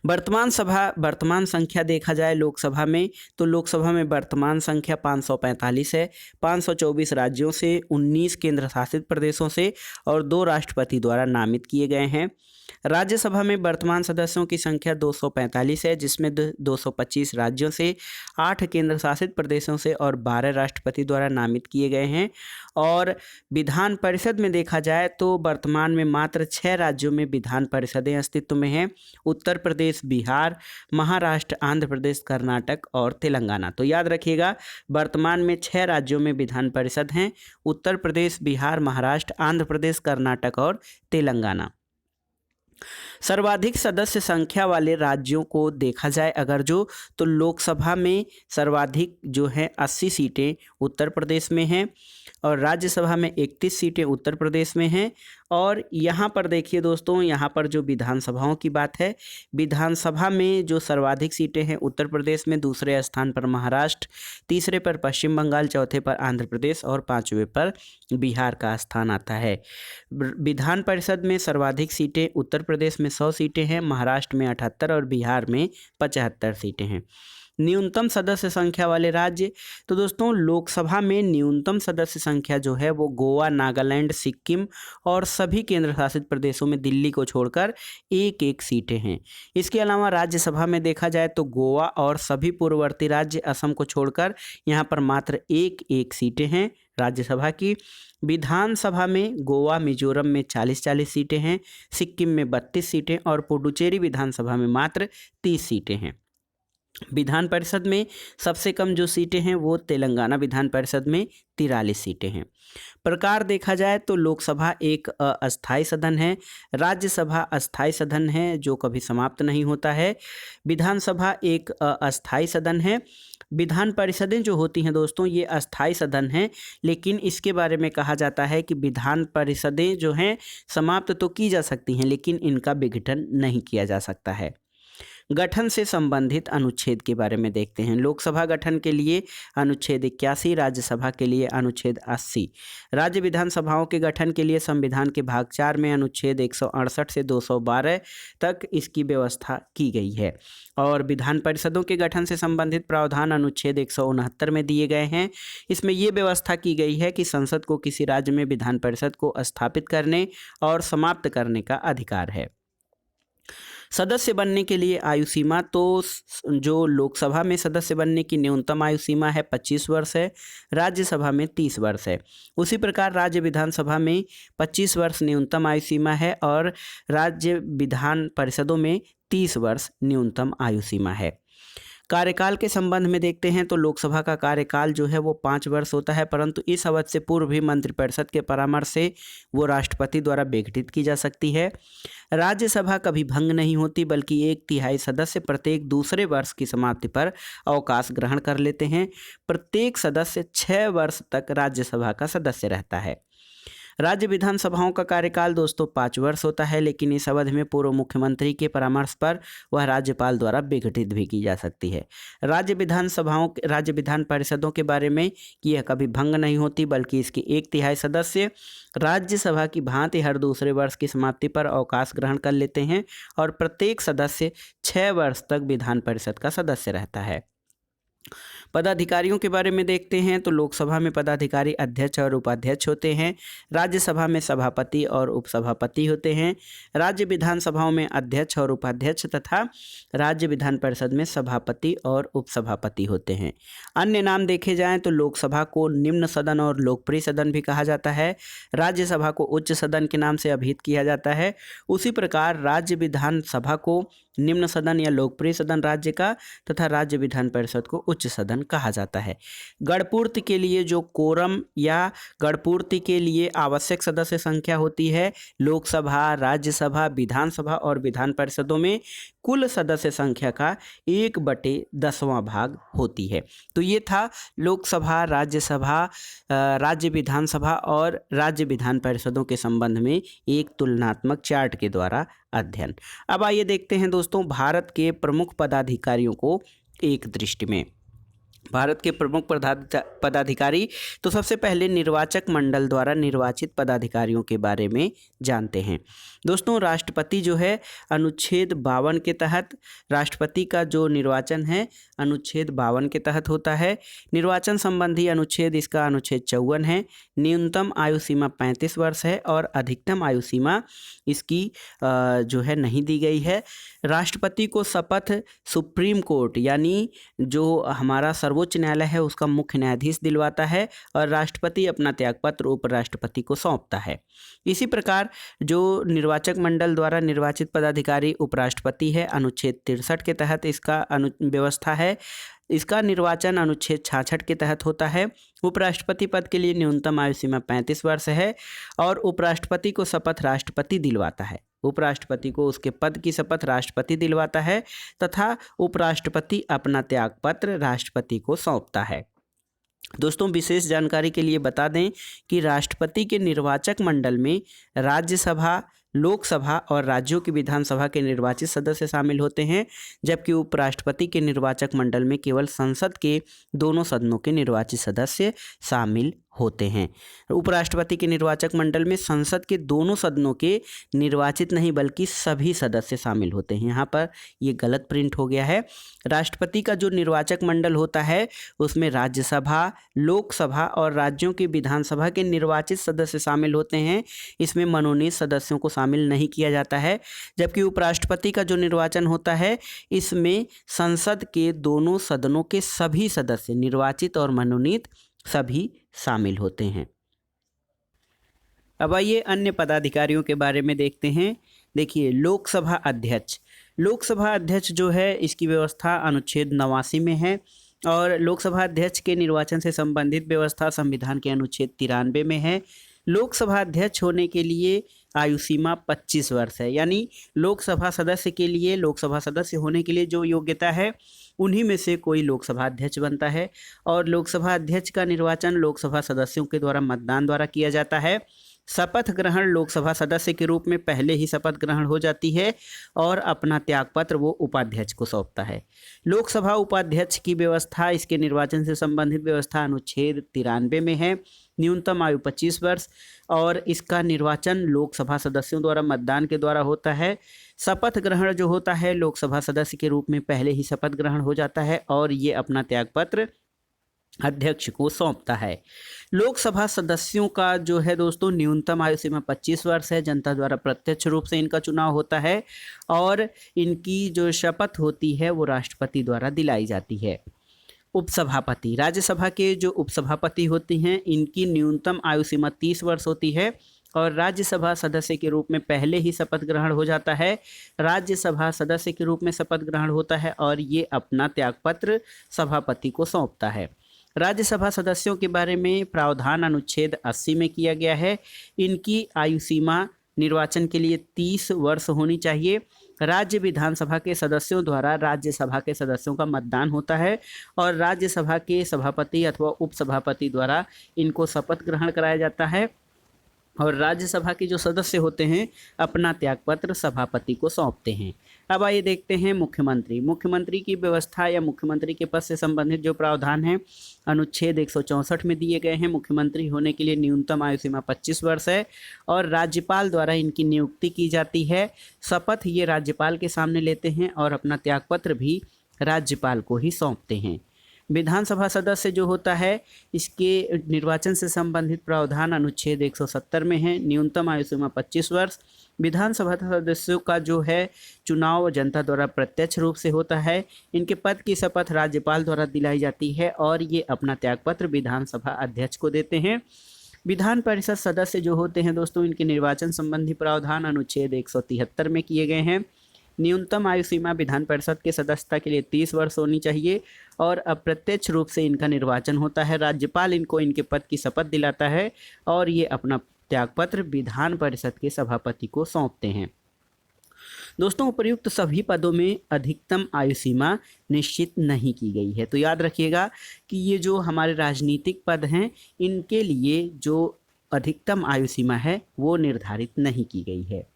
वर्तमान संख्या देखा जाए लोकसभा में तो लोकसभा में वर्तमान संख्या 545 है। 524 राज्यों से, 19 केंद्र शासित प्रदेशों से और 2 राष्ट्रपति द्वारा नामित किए गए हैं। राज्यसभा में वर्तमान सदस्यों की संख्या 245 है, जिसमें 225 राज्यों से, 8 केंद्र शासित प्रदेशों से और 12 राष्ट्रपति द्वारा नामित किए गए हैं। और विधान परिषद में देखा जाए तो वर्तमान में मात्र 6 राज्यों में विधान परिषदें अस्तित्व में हैं। उत्तर प्रदेश, बिहार, महाराष्ट्र, आंध्र प्रदेश, कर्नाटक और तेलंगाना। तो याद रखिएगा वर्तमान में 6 राज्यों में विधान परिषद हैं, उत्तर प्रदेश, बिहार, महाराष्ट्र, आंध्र प्रदेश, कर्नाटक और तेलंगाना। सर्वाधिक सदस्य संख्या वाले राज्यों को देखा जाए अगर तो लोकसभा में सर्वाधिक जो है 80 सीटें उत्तर प्रदेश में हैं और राज्यसभा में 31 सीटें उत्तर प्रदेश में हैं। और यहाँ पर देखिए दोस्तों, यहाँ पर जो विधानसभाओं की बात है, विधानसभा में जो सर्वाधिक सीटें हैं उत्तर प्रदेश में, दूसरे स्थान पर महाराष्ट्र, तीसरे पर पश्चिम बंगाल, चौथे पर आंध्र प्रदेश और 5वें पर बिहार का स्थान आता है। विधान परिषद में सर्वाधिक सीटें उत्तर प्रदेश में 100 सीटें हैं, महाराष्ट्र में 78 और बिहार में 75 सीटें हैं। न्यूनतम सदस्य संख्या वाले राज्य तो दोस्तों लोकसभा में न्यूनतम सदस्य संख्या जो है वो गोवा, नागालैंड, सिक्किम और सभी केंद्र शासित प्रदेशों में दिल्ली को छोड़कर 1-1 सीटें हैं। इसके अलावा राज्यसभा में देखा जाए तो गोवा और सभी पूर्ववर्ती राज्य असम को छोड़कर यहाँ पर मात्र 1-1 सीटें हैं राज्यसभा की। विधानसभा में गोवा, मिजोरम में 40-40 सीटें हैं, सिक्किम में 32 सीटें और पुडुचेरी विधानसभा में मात्र 30 सीटें हैं। विधान परिषद में सबसे कम जो सीटें हैं वो तेलंगाना विधान परिषद में 43 सीटें हैं। प्रकार देखा जाए तो लोकसभा एक अस्थायी सदन है, राज्यसभा अस्थायी सदन है जो कभी समाप्त नहीं होता है, विधानसभा एक अस्थायी सदन है। विधान परिषदें जो होती हैं दोस्तों ये अस्थायी सदन हैं, लेकिन इसके बारे में कहा जाता है कि विधान परिषदें जो हैं समाप्त तो की जा सकती हैं लेकिन इनका विघटन नहीं किया जा सकता है। गठन से संबंधित अनुच्छेद के बारे में देखते हैं। लोकसभा गठन के लिए अनुच्छेद 81, राज्यसभा के लिए अनुच्छेद 80। राज्य विधानसभाओं के गठन के लिए संविधान के भाग 4 में अनुच्छेद 168 से 212 तक इसकी व्यवस्था की गई है। और विधान परिषदों के गठन से संबंधित प्रावधान अनुच्छेद 169 में दिए गए हैं। इसमें ये व्यवस्था की गई है कि संसद को किसी राज्य में विधान परिषद को स्थापित करने और समाप्त करने का अधिकार है। सदस्य बनने के लिए आयु सीमा, तो जो लोकसभा में सदस्य बनने की न्यूनतम आयु सीमा है 25 वर्ष है, राज्यसभा में 30 वर्ष है। उसी प्रकार राज्य विधानसभा में 25 वर्ष न्यूनतम आयु सीमा है और राज्य विधान परिषदों में 30 वर्ष न्यूनतम आयु सीमा है। कार्यकाल के संबंध में देखते हैं तो लोकसभा का कार्यकाल जो है वो 5 वर्ष होता है, परंतु इस अवधि से पूर्व भी मंत्रिपरिषद के परामर्श से वो राष्ट्रपति द्वारा विघटित की जा सकती है। राज्यसभा कभी भंग नहीं होती, बल्कि 1/3 सदस्य प्रत्येक दूसरे वर्ष की समाप्ति पर अवकाश ग्रहण कर लेते हैं। प्रत्येक सदस्य 6 वर्ष तक राज्यसभा का सदस्य रहता है। राज्य विधानसभाओं का कार्यकाल दोस्तों 5 वर्ष होता है, लेकिन इस अवधि में पूर्व मुख्यमंत्री के परामर्श पर वह राज्यपाल द्वारा विघटित भी की जा सकती है। राज्य विधान परिषदों के बारे में कि यह कभी भंग नहीं होती, बल्कि इसके 1/3 सदस्य राज्यसभा की भांति हर दूसरे वर्ष की समाप्ति पर अवकाश ग्रहण कर लेते हैं और प्रत्येक सदस्य 6 वर्ष तक विधान परिषद का सदस्य रहता है। पदाधिकारियों के बारे में देखते हैं तो लोकसभा में पदाधिकारी अध्यक्ष और उपाध्यक्ष होते हैं। राज्यसभा में सभापति और उपसभापति होते हैं। राज्य विधानसभाओं में अध्यक्ष और उपाध्यक्ष तथा राज्य विधान परिषद में सभापति और उपसभापति होते हैं। अन्य नाम देखे जाएं तो लोकसभा को निम्न सदन और लोकप्रिय सदन भी कहा जाता है। राज्यसभा को उच्च सदन के नाम से अभिहित किया जाता है। उसी प्रकार राज्य विधानसभा को निम्न सदन या लोकप्रिय सदन राज्य का तथा राज्य विधान परिषद को उच्च सदन कहा जाता है। गणपूर्ति के लिए जो कोरम या गणपूर्ति के लिए आवश्यक सदस्य संख्या होती है, लोकसभा, राज्यसभा, विधानसभा और विधान परिषदों में कुल सदस्य संख्या का 1/10वां भाग होती है। तो ये था लोकसभा, राज्यसभा, राज्य विधानसभा और राज्य विधान परिषदों के संबंध में एक तुलनात्मक चार्ट के द्वारा अध्ययन। अब आइए देखते हैं दोस्तों भारत के प्रमुख पदाधिकारियों को एक दृष्टि में। भारत के प्रमुख पदाधिकारी, तो सबसे पहले निर्वाचक मंडल द्वारा निर्वाचित पदाधिकारियों के बारे में जानते हैं। दोस्तों राष्ट्रपति जो है अनुच्छेद 52 के तहत, राष्ट्रपति का जो निर्वाचन है अनुच्छेद 52 के तहत होता है। निर्वाचन संबंधी अनुच्छेद इसका अनुच्छेद 54 है। न्यूनतम आयु सीमा 35 वर्ष है और अधिकतम आयु सीमा इसकी जो है नहीं दी गई है। राष्ट्रपति को शपथ सुप्रीम कोर्ट यानी जो हमारा सर्वोच्च न्यायालय है उसका मुख्य न्यायाधीश दिलवाता है और राष्ट्रपति अपना त्यागपत्र उपराष्ट्रपति को सौंपता है। इसी प्रकार जो निर्वाचक मंडल द्वारा निर्वाचित पदाधिकारी उपराष्ट्रपति है, अनुच्छेद 63 के तहत इसका व्यवस्था है। इसका निर्वाचन अनुच्छेद 66 के तहत होता है। उपराष्ट्रपति पद के लिए न्यूनतम आयु सीमा 35 वर्ष है और उपराष्ट्रपति को शपथ राष्ट्रपति दिलवाता है। उपराष्ट्रपति को उसके पद की शपथ राष्ट्रपति दिलवाता है तथा उपराष्ट्रपति अपना त्यागपत्र राष्ट्रपति को सौंपता है। दोस्तों विशेष जानकारी के लिए बता दें कि राष्ट्रपति के निर्वाचक मंडल में राज्यसभा, लोकसभा और राज्यों की विधानसभा के निर्वाचित सदस्य शामिल होते हैं, जबकि उपराष्ट्रपति के निर्वाचक मंडल में केवल संसद के दोनों सदनों के निर्वाचित सदस्य शामिल होते हैं। उपराष्ट्रपति के निर्वाचक मंडल में संसद के दोनों सदनों के निर्वाचित नहीं बल्कि सभी सदस्य शामिल होते हैं। यहाँ पर ये गलत प्रिंट हो गया है। राष्ट्रपति का जो निर्वाचक मंडल होता है उसमें राज्यसभा, लोकसभा और राज्यों की विधानसभा के निर्वाचित सदस्य शामिल होते हैं। इसमें मनोनीत सदस्यों को शामिल नहीं किया जाता है। जबकि उपराष्ट्रपति का जो निर्वाचन होता है इसमें संसद के दोनों सदनों के सभी सदस्य निर्वाचित और मनोनीत सभी शामिल होते हैं। अब आइए अन्य पदाधिकारियों के बारे में देखते हैं। देखिए लोकसभा अध्यक्ष, लोकसभा अध्यक्ष जो है इसकी व्यवस्था अनुच्छेद 89 में है और लोकसभा अध्यक्ष के निर्वाचन से संबंधित व्यवस्था संविधान के अनुच्छेद 93 में है। लोकसभा अध्यक्ष होने के लिए आयु सीमा 25 वर्ष है, यानी लोकसभा सदस्य के लिए, लोकसभा सदस्य होने के लिए जो योग्यता है उन्हीं में से कोई लोकसभा अध्यक्ष बनता है और लोकसभा अध्यक्ष का निर्वाचन लोकसभा सदस्यों के द्वारा मतदान द्वारा किया जाता है। शपथ ग्रहण लोकसभा सदस्य के रूप में पहले ही शपथ ग्रहण हो जाती है और अपना त्यागपत्र वो उपाध्यक्ष को सौंपता है। लोकसभा उपाध्यक्ष की व्यवस्था, इसके निर्वाचन से संबंधित व्यवस्था अनुच्छेद 93 में है। न्यूनतम आयु 25 वर्ष और इसका निर्वाचन लोकसभा सदस्यों द्वारा मतदान के द्वारा होता है। शपथ ग्रहण जो होता है लोकसभा सदस्य के रूप में पहले ही शपथ ग्रहण हो जाता है और ये अपना त्यागपत्र अध्यक्ष को सौंपता है। लोकसभा सदस्यों का जो है दोस्तों न्यूनतम आयु सीमा 25 वर्ष है। जनता द्वारा प्रत्यक्ष रूप से इनका चुनाव होता है और इनकी जो शपथ होती है वो राष्ट्रपति द्वारा दिलाई जाती है। उपसभापति, राज्यसभा के जो उपसभापति होती हैं इनकी न्यूनतम आयु सीमा 30 वर्ष होती है और राज्यसभा सदस्य के रूप में पहले ही शपथ ग्रहण हो जाता है। राज्यसभा सदस्य के रूप में शपथ ग्रहण होता है और ये अपना त्यागपत्र सभापति को सौंपता है। राज्यसभा सदस्यों के बारे में प्रावधान अनुच्छेद 80 में किया गया है। इनकी आयु सीमा निर्वाचन के लिए 30 वर्ष होनी चाहिए। राज्य विधानसभा के सदस्यों द्वारा राज्यसभा के सदस्यों का मतदान होता है और राज्यसभा के सभापति अथवा उपसभापति द्वारा इनको शपथ ग्रहण कराया जाता है और राज्यसभा के जो सदस्य होते हैं अपना त्यागपत्र सभापति को सौंपते हैं। अब आइए देखते हैं मुख्यमंत्री। मुख्यमंत्री की व्यवस्था या मुख्यमंत्री के पद से संबंधित जो प्रावधान है अनुच्छेद 164 में दिए गए हैं। मुख्यमंत्री होने के लिए न्यूनतम आयु सीमा 25 वर्ष है और राज्यपाल द्वारा इनकी नियुक्ति की जाती है। शपथ ये राज्यपाल के सामने लेते हैं और अपना त्यागपत्र भी राज्यपाल को ही सौंपते हैं। विधानसभा सदस्य जो होता है इसके निर्वाचन से संबंधित प्रावधान अनुच्छेद 170 में है। न्यूनतम आयु सीमा 25 वर्ष। विधानसभा सदस्यों का जो है चुनाव जनता द्वारा प्रत्यक्ष रूप से होता है। इनके पद की शपथ राज्यपाल द्वारा दिलाई जाती है और ये अपना त्यागपत्र विधानसभा अध्यक्ष को देते हैं। विधान परिषद सदस्य जो होते हैं दोस्तों इनके निर्वाचन संबंधी प्रावधान अनुच्छेद 173 में किए गए हैं। न्यूनतम आयु सीमा विधान परिषद के सदस्यता के लिए 30 वर्ष होनी चाहिए और अप्रत्यक्ष रूप से इनका निर्वाचन होता है। राज्यपाल इनको इनके पद की शपथ दिलाता है और ये अपना त्यागपत्र विधान परिषद के सभापति को सौंपते हैं। दोस्तों उपर्युक्त सभी पदों में अधिकतम आयु सीमा निश्चित नहीं की गई है, तो याद रखिएगा कि ये जो हमारे राजनीतिक पद हैं इनके लिए जो अधिकतम आयु सीमा है वो निर्धारित नहीं की गई है।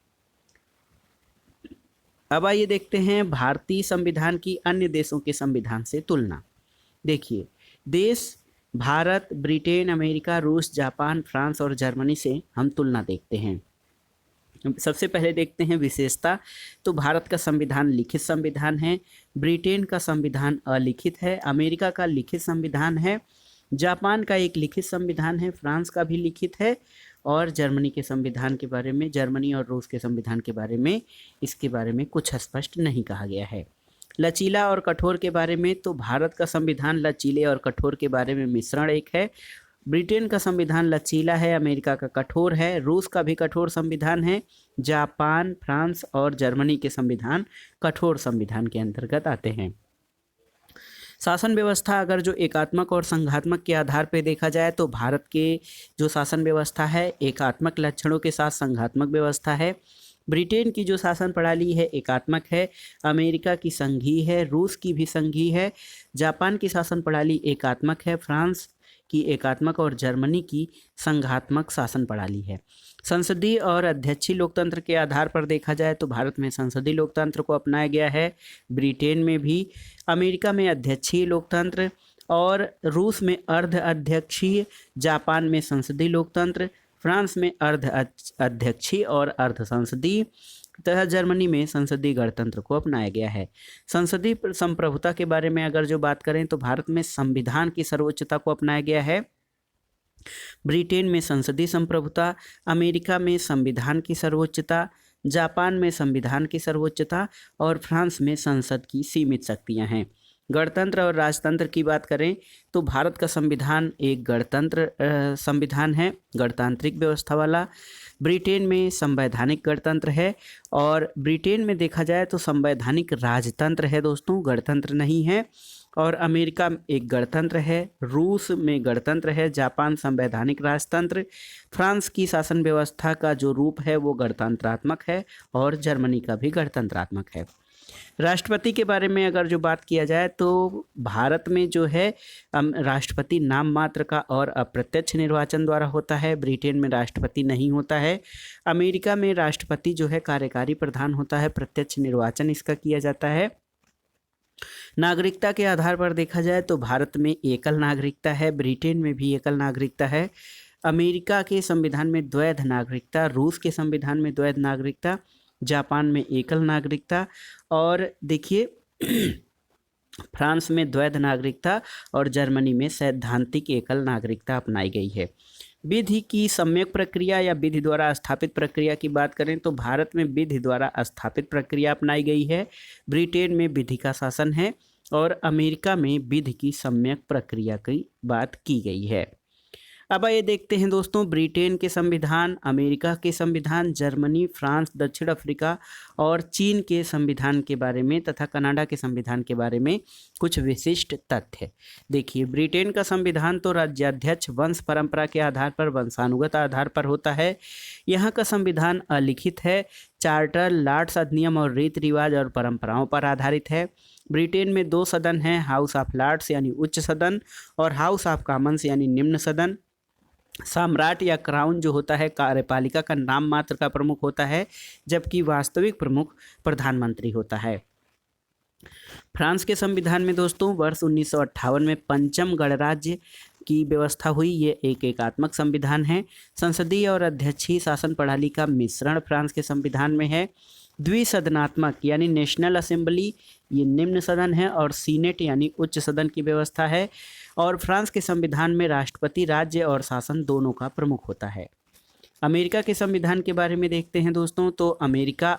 अब आइए देखते हैं भारतीय संविधान की अन्य देशों के संविधान से तुलना। देखिए देश भारत, ब्रिटेन, अमेरिका, रूस, जापान, फ्रांस और जर्मनी से हम तुलना देखते हैं। सबसे पहले देखते हैं विशेषता। तो भारत का संविधान लिखित संविधान है, ब्रिटेन का संविधान अलिखित है, अमेरिका का लिखित संविधान है, जापान का एक लिखित संविधान है, फ्रांस का भी लिखित है और जर्मनी के संविधान के बारे में, जर्मनी और रूस के संविधान के बारे में इसके बारे में कुछ स्पष्ट नहीं कहा गया है। लचीला और कठोर के बारे में तो भारत का संविधान लचीले और कठोर के बारे में मिश्रण एक है। ब्रिटेन का संविधान लचीला है, अमेरिका का कठोर है, रूस का भी कठोर संविधान है, जापान, फ्रांस और जर्मनी के संविधान कठोर संविधान के अंतर्गत आते हैं। शासन व्यवस्था अगर जो एकात्मक और संघात्मक के आधार पर देखा जाए तो भारत के जो शासन व्यवस्था है एकात्मक लक्षणों के साथ संघात्मक व्यवस्था है। ब्रिटेन की जो शासन प्रणाली है एकात्मक है, अमेरिका की संघीय है, रूस की भी संघीय है, जापान की शासन प्रणाली एकात्मक है, फ्रांस की एकात्मक और जर्मनी की संघात्मक शासन प्रणाली है। संसदीय और अध्यक्षीय लोकतंत्र के आधार पर देखा जाए तो भारत में संसदीय लोकतंत्र को अपनाया गया है, ब्रिटेन में भी, अमेरिका में अध्यक्षीय लोकतंत्र और रूस में अर्ध अध्यक्षीय, जापान में संसदीय लोकतंत्र, फ्रांस में अर्ध अध्यक्षीय और अर्ध संसदीय तथा जर्मनी में संसदीय गणतंत्र को अपनाया गया है। संसदीय संप्रभुता के बारे में अगर जो बात करें तो भारत में संविधान की सर्वोच्चता को अपनाया गया है, ब्रिटेन में संसदीय संप्रभुता, अमेरिका में संविधान की सर्वोच्चता, जापान में संविधान की सर्वोच्चता और फ्रांस में संसद की सीमित शक्तियां हैं। गणतंत्र और राजतंत्र की बात करें तो भारत का संविधान एक गणतंत्र संविधान है, गणतांत्रिक व्यवस्था वाला। ब्रिटेन में संवैधानिक गणतंत्र है और ब्रिटेन में देखा जाए तो संवैधानिक राजतंत्र है दोस्तों, गणतंत्र नहीं है। और अमेरिका एक गणतंत्र है, रूस में गणतंत्र है, जापान संवैधानिक राजतंत्र, फ्रांस की शासन व्यवस्था का जो रूप है वो गणतंत्रात्मक है और जर्मनी का भी गणतंत्रात्मक है। राष्ट्रपति के बारे में अगर जो बात किया जाए तो भारत में जो है राष्ट्रपति नाम मात्र का और अप्रत्यक्ष निर्वाचन द्वारा होता है। ब्रिटेन में राष्ट्रपति नहीं होता है। अमेरिका में राष्ट्रपति जो है कार्यकारी प्रधान होता है, प्रत्यक्ष निर्वाचन इसका किया जाता है। नागरिकता के आधार पर देखा जाए तो भारत में एकल नागरिकता है, ब्रिटेन में भी एकल नागरिकता है। अमेरिका के संविधान में द्वैध नागरिकता, रूस के संविधान में द्वैध नागरिकता, जापान में एकल नागरिकता और देखिए फ्रांस में द्वैध नागरिकता और जर्मनी में सैद्धांतिक एकल नागरिकता अपनाई गई है। विधि की सम्यक प्रक्रिया या विधि द्वारा स्थापित प्रक्रिया की बात करें तो भारत में विधि द्वारा स्थापित प्रक्रिया अपनाई गई है, ब्रिटेन में विधि का शासन है और अमेरिका में विधि की सम्यक प्रक्रिया की बात की गई है। अब ये देखते हैं दोस्तों ब्रिटेन के संविधान, अमेरिका के संविधान, जर्मनी, फ्रांस, दक्षिण अफ्रीका और चीन के संविधान के बारे में तथा कनाडा के संविधान के बारे में कुछ विशिष्ट तथ्य। देखिए ब्रिटेन का संविधान तो राज्याध्यक्ष वंश परंपरा के आधार पर, वंशानुगत आधार पर होता है। यहाँ का संविधान अलिखित है, चार्टर, लॉर्ड्स अधिनियम और रीति रिवाज और परंपराओं पर आधारित है। ब्रिटेन में 2 सदन हैं, हाउस ऑफ लॉर्ड्स यानी उच्च सदन और हाउस ऑफ कॉमन्स यानी निम्न सदन। सम्राट या क्राउन जो होता है कार्यपालिका का नाम मात्र का प्रमुख होता है, जबकि वास्तविक प्रमुख प्रधानमंत्री होता है। फ्रांस के संविधान में दोस्तों वर्ष 1958 में पंचम गणराज्य की व्यवस्था हुई। ये एक एकात्मक संविधान है। संसदीय और अध्यक्षीय शासन प्रणाली का मिश्रण फ्रांस के संविधान में है। द्विसदनात्मक यानी नेशनल असेंबली ये निम्न सदन है और सीनेट यानी उच्च सदन की व्यवस्था है। और फ्रांस के संविधान में राष्ट्रपति राज्य और शासन दोनों का प्रमुख होता है। अमेरिका के संविधान के बारे में देखते हैं दोस्तों, तो अमेरिका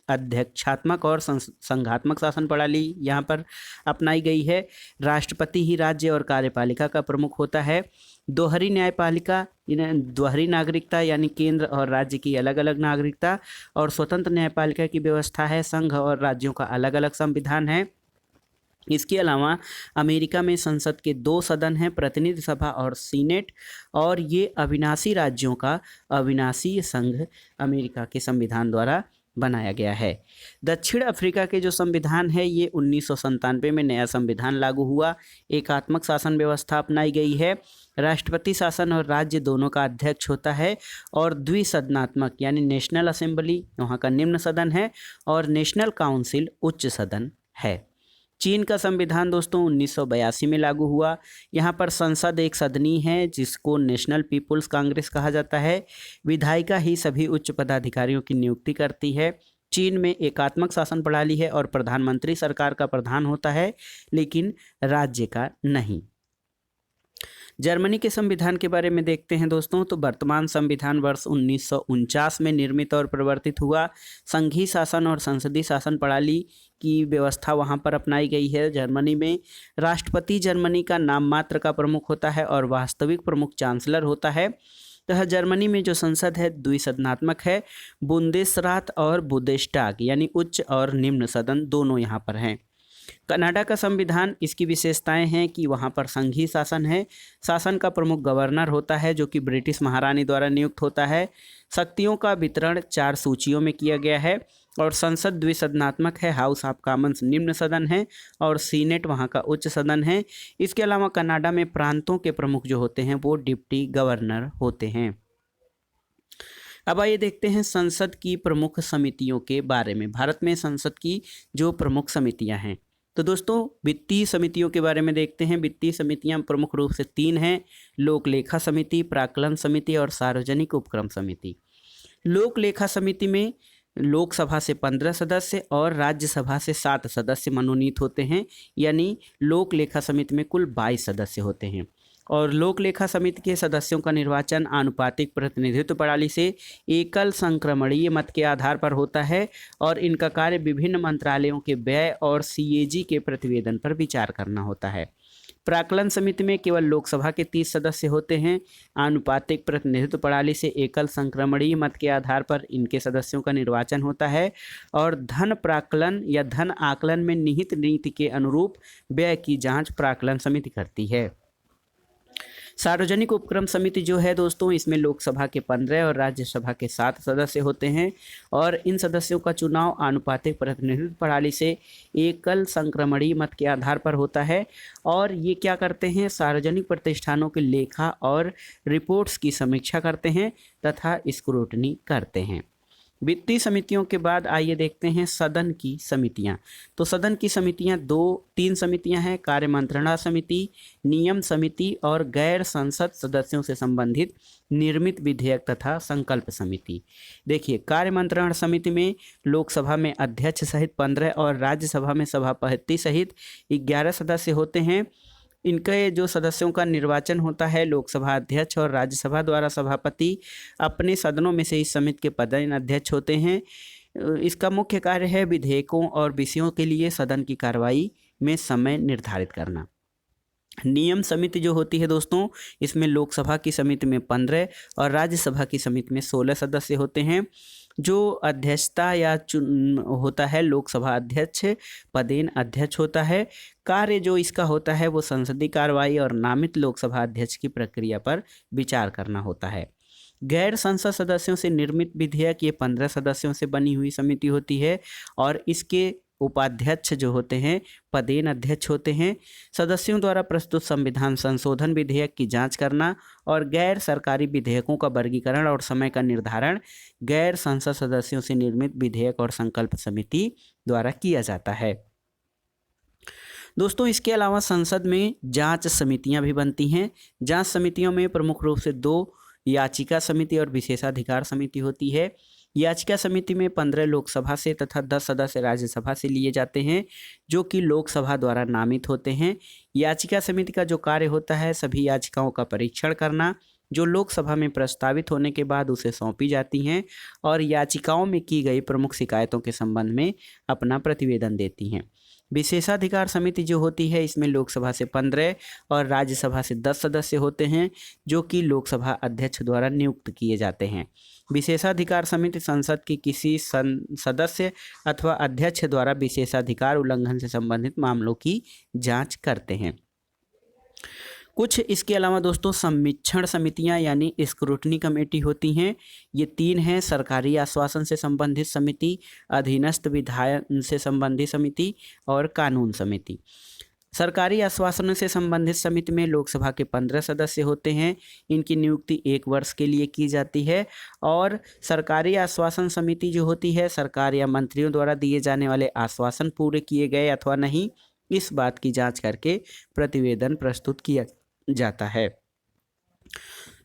अध्यक्षात्मक और संघात्मक शासन प्रणाली यहाँ पर अपनाई गई है। राष्ट्रपति ही राज्य और कार्यपालिका का प्रमुख होता है। दोहरी न्यायपालिका, दोहरी नागरिकता यानी केंद्र और राज्य की अलग अलग नागरिकता और स्वतंत्र न्यायपालिका की व्यवस्था है। संघ और राज्यों का अलग अलग संविधान है। इसके अलावा अमेरिका में संसद के 2 सदन हैं, प्रतिनिधि सभा और सीनेट, और ये अविनाशी राज्यों का अविनाशी संघ अमेरिका के संविधान द्वारा बनाया गया है। दक्षिण अफ्रीका के जो संविधान है ये 1997 में नया संविधान लागू हुआ। एकात्मक शासन व्यवस्था अपनाई गई है। राष्ट्रपति शासन और राज्य दोनों का अध्यक्ष होता है और द्विसदनात्मक यानी नेशनल असेंबली वहाँ का निम्न सदन है और नेशनल काउंसिल उच्च सदन है। चीन का संविधान दोस्तों 1982 में लागू हुआ। यहाँ पर संसद एक सदनी है जिसको नेशनल पीपुल्स कांग्रेस कहा जाता है। विधायिका ही सभी उच्च पदाधिकारियों की नियुक्ति करती है। चीन में एकात्मक शासन प्रणाली है और प्रधानमंत्री सरकार का प्रधान होता है लेकिन राज्य का नहीं। जर्मनी के संविधान के बारे में देखते हैं दोस्तों, तो वर्तमान संविधान वर्ष 1949 में निर्मित और प्रवर्तित हुआ। संघीय शासन और संसदीय शासन प्रणाली की व्यवस्था वहां पर अपनाई गई है। जर्मनी में राष्ट्रपति जर्मनी का नाम मात्र का प्रमुख होता है और वास्तविक प्रमुख चांसलर होता है। तथा जर्मनी में जो संसद है द्विसदनात्मक है। बुंदेसरात और बुंदेशटाग यानी उच्च और निम्न सदन दोनों यहाँ पर हैं। कनाडा का संविधान, इसकी विशेषताएं हैं कि वहाँ पर संघीय शासन है। शासन का प्रमुख गवर्नर होता है जो कि ब्रिटिश महारानी द्वारा नियुक्त होता है। शक्तियों का वितरण 4 सूचियों में किया गया है और संसद द्विसदनात्मक है। हाउस ऑफ कॉमन्स निम्न सदन है और सीनेट वहाँ का उच्च सदन है। इसके अलावा कनाडा में प्रांतों के प्रमुख जो होते हैं वो डिप्टी गवर्नर होते हैं। अब आइए देखते हैं संसद की प्रमुख समितियों के बारे में। भारत में संसद की जो प्रमुख समितियां हैं, तो दोस्तों वित्तीय समितियों के बारे में देखते हैं। वित्तीय समितियां प्रमुख रूप से 3 हैं, लोक लेखा समिति, प्राक्कलन समिति और सार्वजनिक उपक्रम समिति। लोक लेखा समिति में लोकसभा से 15 सदस्य और राज्यसभा से 7 सदस्य मनोनीत होते हैं, यानी लोक लेखा समिति में कुल 22 सदस्य होते हैं। और लोक लेखा समिति के सदस्यों का निर्वाचन आनुपातिक प्रतिनिधित्व प्रणाली से एकल संक्रमणीय मत के आधार पर होता है और इनका कार्य विभिन्न मंत्रालयों के व्यय और सीएजी के प्रतिवेदन पर विचार करना होता है। प्राक्कलन समिति में केवल लोकसभा के 30 सदस्य होते हैं। आनुपातिक प्रतिनिधित्व प्रणाली से एकल संक्रमणीय मत के आधार पर इनके सदस्यों का निर्वाचन होता है और धन प्राक्कलन या धन आकलन में निहित नीति के अनुरूप व्यय की जांच प्राक्कलन समिति करती है। सार्वजनिक उपक्रम समिति जो है दोस्तों, इसमें लोकसभा के 15 और राज्यसभा के 7 सदस्य होते हैं और इन सदस्यों का चुनाव आनुपातिक प्रतिनिधित्व प्रणाली से एकल संक्रमणीय मत के आधार पर होता है। और ये क्या करते हैं, सार्वजनिक प्रतिष्ठानों के लेखा और रिपोर्ट्स की समीक्षा करते हैं तथा स्क्रूटनी करते हैं। वित्तीय समितियों के बाद आइए देखते हैं सदन की समितियां। तो सदन की समितियां तीन समितियां हैं, कार्य मंत्रणा समिति, नियम समिति और गैर संसद सदस्यों से संबंधित निर्मित विधेयक तथा संकल्प समिति। देखिए, कार्य मंत्रणा समिति में लोकसभा में अध्यक्ष सहित 15 और राज्यसभा में सभापति सहित 11 सदस्य होते हैं। इनके जो सदस्यों का निर्वाचन होता है, लोकसभा अध्यक्ष और राज्यसभा द्वारा सभापति अपने सदनों में से इस समिति के पदेन अध्यक्ष होते हैं। इसका मुख्य कार्य है विधेयकों और विषयों के लिए सदन की कार्रवाई में समय निर्धारित करना। नियम समिति जो होती है दोस्तों, इसमें लोकसभा की समिति में 15 और राज्यसभा की समिति में 16 सदस्य होते हैं। जो अध्यक्षता या होता है, लोकसभा अध्यक्ष पदेन अध्यक्ष होता है। कार्य जो इसका होता है वो संसदीय कार्रवाई और नामित लोकसभा अध्यक्ष की प्रक्रिया पर विचार करना होता है। गैर संसद सदस्यों से निर्मित विधेयक, ये 15 सदस्यों से बनी हुई समिति होती है और इसके उपाध्यक्ष जो होते हैं पदेन अध्यक्ष होते हैं। सदस्यों द्वारा प्रस्तुत संविधान संशोधन विधेयक की जांच करना और गैर सरकारी विधेयकों का वर्गीकरण और समय का निर्धारण गैर संसद सदस्यों से निर्मित विधेयक और संकल्प समिति द्वारा किया जाता है। दोस्तों, इसके अलावा संसद में जांच समितियां भी बनती हैं। जांच समितियों में प्रमुख रूप से 2 याचिका समिति और विशेषाधिकार समिति होती है। याचिका समिति में 15 लोकसभा से तथा 10 सदस्य राज्यसभा से लिए जाते हैं, जो कि लोकसभा द्वारा नामित होते हैं। याचिका समिति का जो कार्य होता है, सभी याचिकाओं का परीक्षण करना जो लोकसभा में प्रस्तावित होने के बाद उसे सौंपी जाती हैं और याचिकाओं में की गई प्रमुख शिकायतों के संबंध में अपना प्रतिवेदन देती हैं। विशेषाधिकार समिति जो होती है, इसमें लोकसभा से 15 और राज्यसभा से 10 सदस्य होते हैं, जो कि लोकसभा अध्यक्ष द्वारा नियुक्त किए जाते हैं। विशेषाधिकार समिति संसद के किसी सदस्य अथवा अध्यक्ष द्वारा विशेषाधिकार उल्लंघन से संबंधित मामलों की जांच करते हैं। कुछ इसके अलावा दोस्तों समीक्षण समितियां यानी स्क्रूटनी कमेटी होती हैं। ये 3 हैं, सरकारी आश्वासन से संबंधित समिति, अधीनस्थ विधायन से संबंधित समिति और कानून समिति। सरकारी आश्वासन से संबंधित समिति में लोकसभा के 15 सदस्य होते हैं। इनकी नियुक्ति 1 वर्ष के लिए की जाती है और सरकारी आश्वासन समिति जो होती है, सरकार या मंत्रियों द्वारा दिए जाने वाले आश्वासन पूरे किए गए अथवा नहीं, इस बात की जांच करके प्रतिवेदन प्रस्तुत किया जाता है।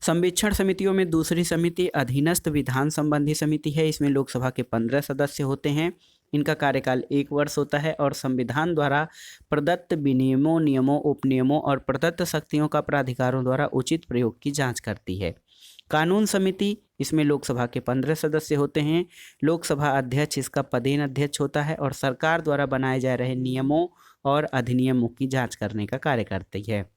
संवीक्षण समितियों में दूसरी समिति अधीनस्थ विधान संबंधी समिति है। इसमें लोकसभा के 15 सदस्य होते हैं। इनका कार्यकाल 1 वर्ष होता है और संविधान द्वारा प्रदत्त विनियमों, नियमों, उपनियमों और प्रदत्त शक्तियों का प्राधिकारों द्वारा उचित प्रयोग की जांच करती है। कानून समिति, इसमें लोकसभा के 15 सदस्य होते हैं। लोकसभा अध्यक्ष इसका पदेन अध्यक्ष होता है और सरकार द्वारा बनाए जा रहे नियमों और अधिनियमों की जांच करने का कार्य करती है।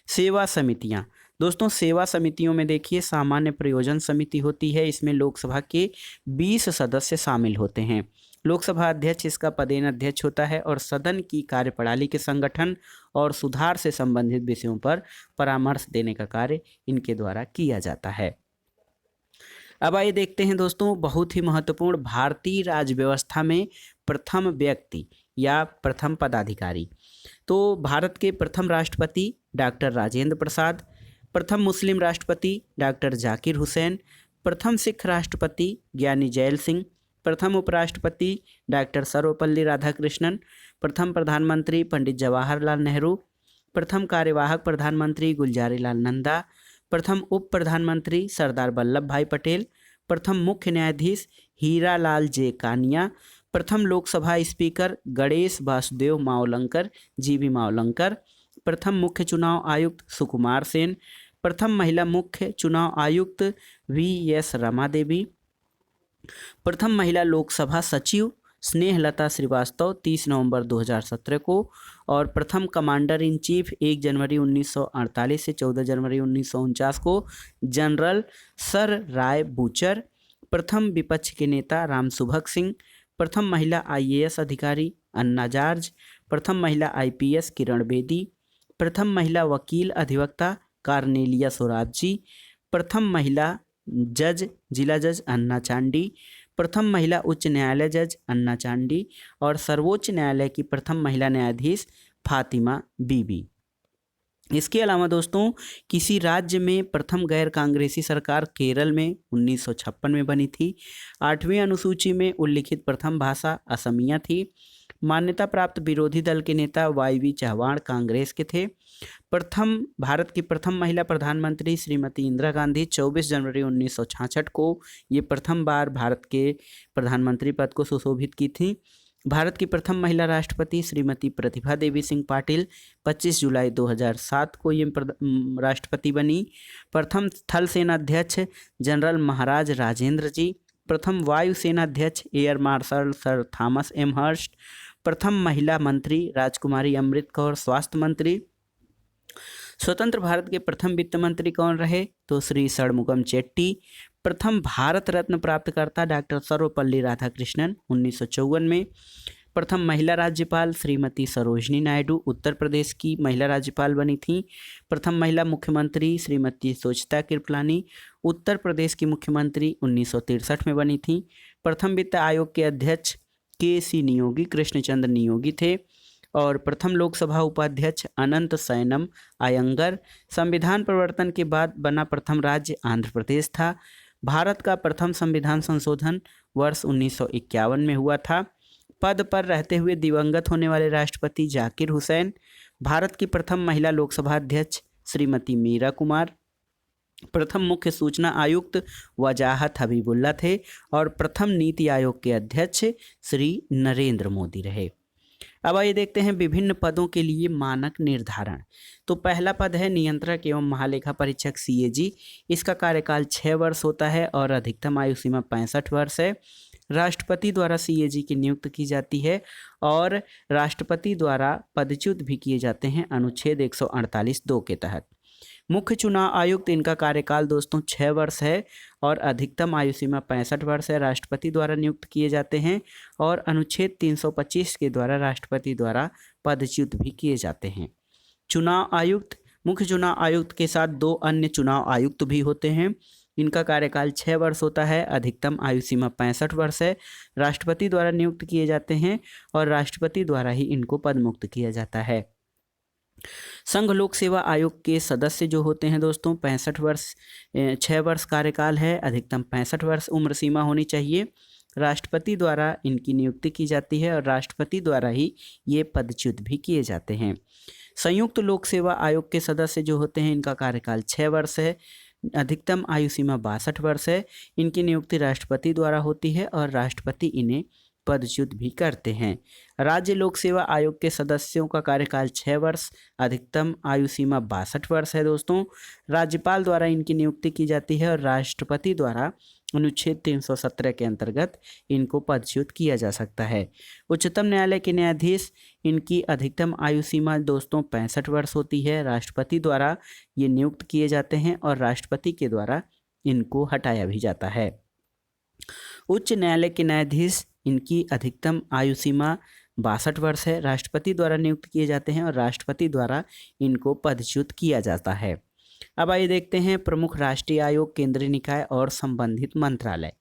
सेवा समितियां, दोस्तों सेवा समितियों में देखिए सामान्य प्रयोजन समिति होती है। इसमें लोकसभा के 20 सदस्य शामिल होते हैं। लोकसभा अध्यक्ष इसका पदेन अध्यक्ष होता है और सदन की कार्यप्रणाली के संगठन और सुधार से संबंधित विषयों पर परामर्श देने का कार्य इनके द्वारा किया जाता है। अब आइए देखते हैं दोस्तों बहुत ही महत्वपूर्ण भारतीय राज्य व्यवस्था में प्रथम व्यक्ति या प्रथम पदाधिकारी। तो भारत के प्रथम राष्ट्रपति डॉक्टर राजेंद्र प्रसाद, प्रथम मुस्लिम राष्ट्रपति डॉक्टर जाकिर हुसैन, प्रथम सिख राष्ट्रपति ज्ञानी जैल सिंह, प्रथम उपराष्ट्रपति डॉक्टर सर्वपल्ली राधाकृष्णन, प्रथम प्रधानमंत्री पंडित जवाहरलाल नेहरू, प्रथम कार्यवाहक प्रधानमंत्री गुलजारी लाल नंदा, प्रथम उप प्रधानमंत्री सरदार वल्लभ भाई पटेल, प्रथम मुख्य न्यायाधीश हीरा लाल जे कानिया, प्रथम लोकसभा स्पीकर गणेश वासुदेव मावलंकर जीवी मावलंकर, प्रथम मुख्य चुनाव आयुक्त सुकुमार सेन, प्रथम महिला मुख्य चुनाव आयुक्त VS रमा देवी, प्रथम महिला लोकसभा सचिव स्नेहलता श्रीवास्तव 30 नवंबर 2017 को, और प्रथम कमांडर इन चीफ 1 जनवरी 1948 से 14 जनवरी 1949 को जनरल सर राय बूचर, प्रथम विपक्ष के नेता रामसुभग सिंह, प्रथम महिला IAS अधिकारी अन्ना जॉर्ज, प्रथम महिला IPS किरण बेदी, प्रथम महिला वकील अधिवक्ता कार्नेलिया सोराबजी। प्रथम महिला जज, जिला जज अन्ना चांडी। प्रथम महिला उच्च न्यायालय जज अन्ना चांडी। और सर्वोच्च न्यायालय की प्रथम महिला न्यायाधीश फातिमा बीबी। इसके अलावा दोस्तों किसी राज्य में प्रथम गैर कांग्रेसी सरकार केरल में 1956 में बनी थी। 8वीं अनुसूची में उल्लिखित प्रथम भाषा असमिया थी। मान्यता प्राप्त विरोधी दल के नेता वाईवी चौहान कांग्रेस के थे। भारत की प्रथम महिला प्रधानमंत्री श्रीमती इंदिरा गांधी 24 जनवरी 1966 को ये प्रथम बार भारत के प्रधानमंत्री पद को सुशोभित की थी। भारत की प्रथम महिला राष्ट्रपति श्रीमती प्रतिभा देवी सिंह पाटिल 25 जुलाई 2007 को ये राष्ट्रपति बनी। प्रथम थल सेना अध्यक्ष जनरल महाराज राजेंद्र जी। प्रथम वायु सेना अध्यक्ष air marshal sir Thomas M Hurst. प्रथम महिला मंत्री राजकुमारी अमृत कौर स्वास्थ्य मंत्री। स्वतंत्र भारत के प्रथम वित्त मंत्री कौन रहे? तो श्री षणमुगम चेट्टी। प्रथम भारत रत्न प्राप्तकर्ता डॉक्टर सर्वपल्ली राधाकृष्णन 1954 में। प्रथम महिला राज्यपाल श्रीमती सरोजनी नायडू उत्तर प्रदेश की महिला राज्यपाल बनी थी। प्रथम महिला मुख्यमंत्री श्रीमती सुचेता कृपलानी उत्तर प्रदेश की मुख्यमंत्री 1963 में बनी थी। प्रथम वित्त आयोग के अध्यक्ष के.सी. नियोगी कृष्णचंद्र नियोगी थे। और प्रथम लोकसभा उपाध्यक्ष अनंत सैनम अयंगर। संविधान परिवर्तन के बाद बना प्रथम राज्य आंध्र प्रदेश था। भारत का प्रथम संविधान संशोधन वर्ष 1951 में हुआ था। पद पर रहते हुए दिवंगत होने वाले राष्ट्रपति जाकिर हुसैन। भारत की प्रथम महिला लोकसभा अध्यक्ष श्रीमती मीरा कुमार। प्रथम मुख्य सूचना आयुक्त वजाहत हबीबुल्ला थे। और प्रथम नीति आयोग के अध्यक्ष श्री नरेंद्र मोदी रहे। अब आइए देखते हैं विभिन्न पदों के लिए मानक निर्धारण। तो पहला पद है नियंत्रक एवं महालेखा परीक्षक CAG। इसका कार्यकाल 6 वर्ष होता है और अधिकतम आयु सीमा 65 वर्ष है। राष्ट्रपति द्वारा CAG की नियुक्ति की जाती है और राष्ट्रपति द्वारा पदच्युत भी किए जाते हैं अनुच्छेद 148(2) के तहत। मुख्य चुनाव आयुक्त, इनका कार्यकाल दोस्तों 6 वर्ष है और अधिकतम आयु सीमा 65 वर्ष है। राष्ट्रपति द्वारा नियुक्त किए जाते हैं और अनुच्छेद 325 के द्वारा राष्ट्रपति द्वारा पदच्युत भी किए जाते हैं। चुनाव आयुक्त, मुख्य चुनाव आयुक्त के साथ 2 अन्य चुनाव आयुक्त भी होते हैं। इनका कार्यकाल 6 वर्ष होता है, अधिकतम आयु सीमा 65 वर्ष है। राष्ट्रपति द्वारा नियुक्त किए जाते हैं और राष्ट्रपति द्वारा ही इनको पदमुक्त किया जाता है। संघ लोक सेवा आयोग के सदस्य जो होते हैं दोस्तों 65 वर्ष 6 वर्ष कार्यकाल है, अधिकतम 65 वर्ष उम्र सीमा होनी चाहिए। राष्ट्रपति द्वारा इनकी नियुक्ति की जाती है और राष्ट्रपति द्वारा ही ये पदच्युत भी किए जाते हैं। संयुक्त लोक सेवा आयोग के सदस्य जो होते हैं इनका कार्यकाल 6 वर्ष है, अधिकतम आयु सीमा 62 वर्ष है। इनकी नियुक्ति राष्ट्रपति द्वारा होती है और राष्ट्रपति इन्हें पदच्युत भी करते हैं। राज्य लोक सेवा आयोग के सदस्यों का कार्यकाल 6 वर्ष, अधिकतम आयु सीमा 62 वर्ष है दोस्तों। राज्यपाल द्वारा इनकी नियुक्ति की जाती है और राष्ट्रपति द्वारा अनुच्छेद 317 के अंतर्गत इनको पदच्युत किया जा सकता है। उच्चतम न्यायालय के न्यायाधीश, इनकी अधिकतम आयु सीमा दोस्तों 65 वर्ष होती है। राष्ट्रपति द्वारा ये नियुक्त किए जाते हैं और राष्ट्रपति के द्वारा इनको हटाया भी जाता है। उच्च न्यायालय के न्यायाधीश, इनकी अधिकतम आयु सीमा 62 वर्ष है। राष्ट्रपति द्वारा नियुक्त किए जाते हैं और राष्ट्रपति द्वारा इनको पदच्युत किया जाता है। अब आइए देखते हैं प्रमुख राष्ट्रीय आयोग, केंद्रीय निकाय और संबंधित मंत्रालय।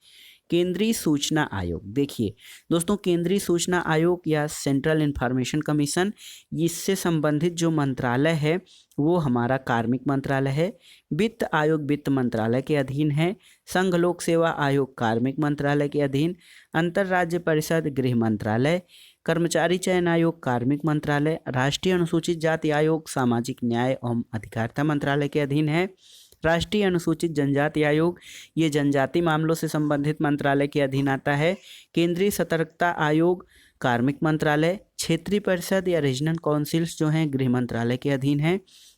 केंद्रीय सूचना आयोग, देखिए दोस्तों केंद्रीय सूचना आयोग या सेंट्रल इंफॉर्मेशन कमीशन, इससे संबंधित जो मंत्रालय है वो हमारा कार्मिक मंत्रालय है। वित्त आयोग वित्त मंत्रालय के अधीन है। संघ लोक सेवा आयोग कार्मिक मंत्रालय के अधीन। अंतर्राज्य परिषद गृह मंत्रालय। कर्मचारी चयन आयोग कार्मिक मंत्रालय। राष्ट्रीय अनुसूचित जाति आयोग सामाजिक न्याय एवं अधिकारिता मंत्रालय के अधीन है। राष्ट्रीय अनुसूचित जनजाति आयोग, ये जनजाति मामलों से संबंधित मंत्रालय के अधीन आता है। केंद्रीय सतर्कता आयोग कार्मिक मंत्रालय। क्षेत्रीय परिषद या रीजनल काउंसिल्स जो हैं गृह मंत्रालय के अधीन है।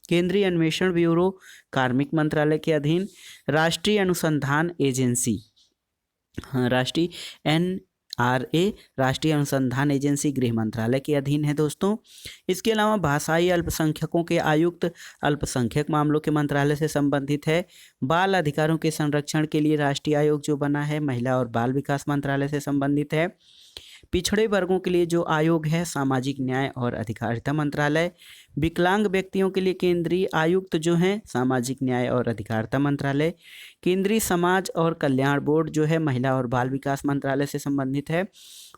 केंद्रीय अन्वेषण ब्यूरो कार्मिक मंत्रालय के अधीन। राष्ट्रीय अनुसंधान एजेंसी, राष्ट्रीय NRA राष्ट्रीय अनुसंधान एजेंसी गृह मंत्रालय के अधीन है दोस्तों। इसके अलावा भाषाई अल्पसंख्यकों के आयुक्त अल्पसंख्यक मामलों के मंत्रालय से संबंधित है। बाल अधिकारों के संरक्षण के लिए राष्ट्रीय आयोग जो बना है महिला और बाल विकास मंत्रालय से संबंधित है। पिछड़े वर्गों के लिए जो आयोग है सामाजिक न्याय और अधिकारिता मंत्रालय। विकलांग व्यक्तियों के लिए केंद्रीय आयुक्त जो हैं सामाजिक न्याय और अधिकारिता मंत्रालय। केंद्रीय समाज और कल्याण बोर्ड जो है महिला और बाल विकास मंत्रालय से संबंधित है।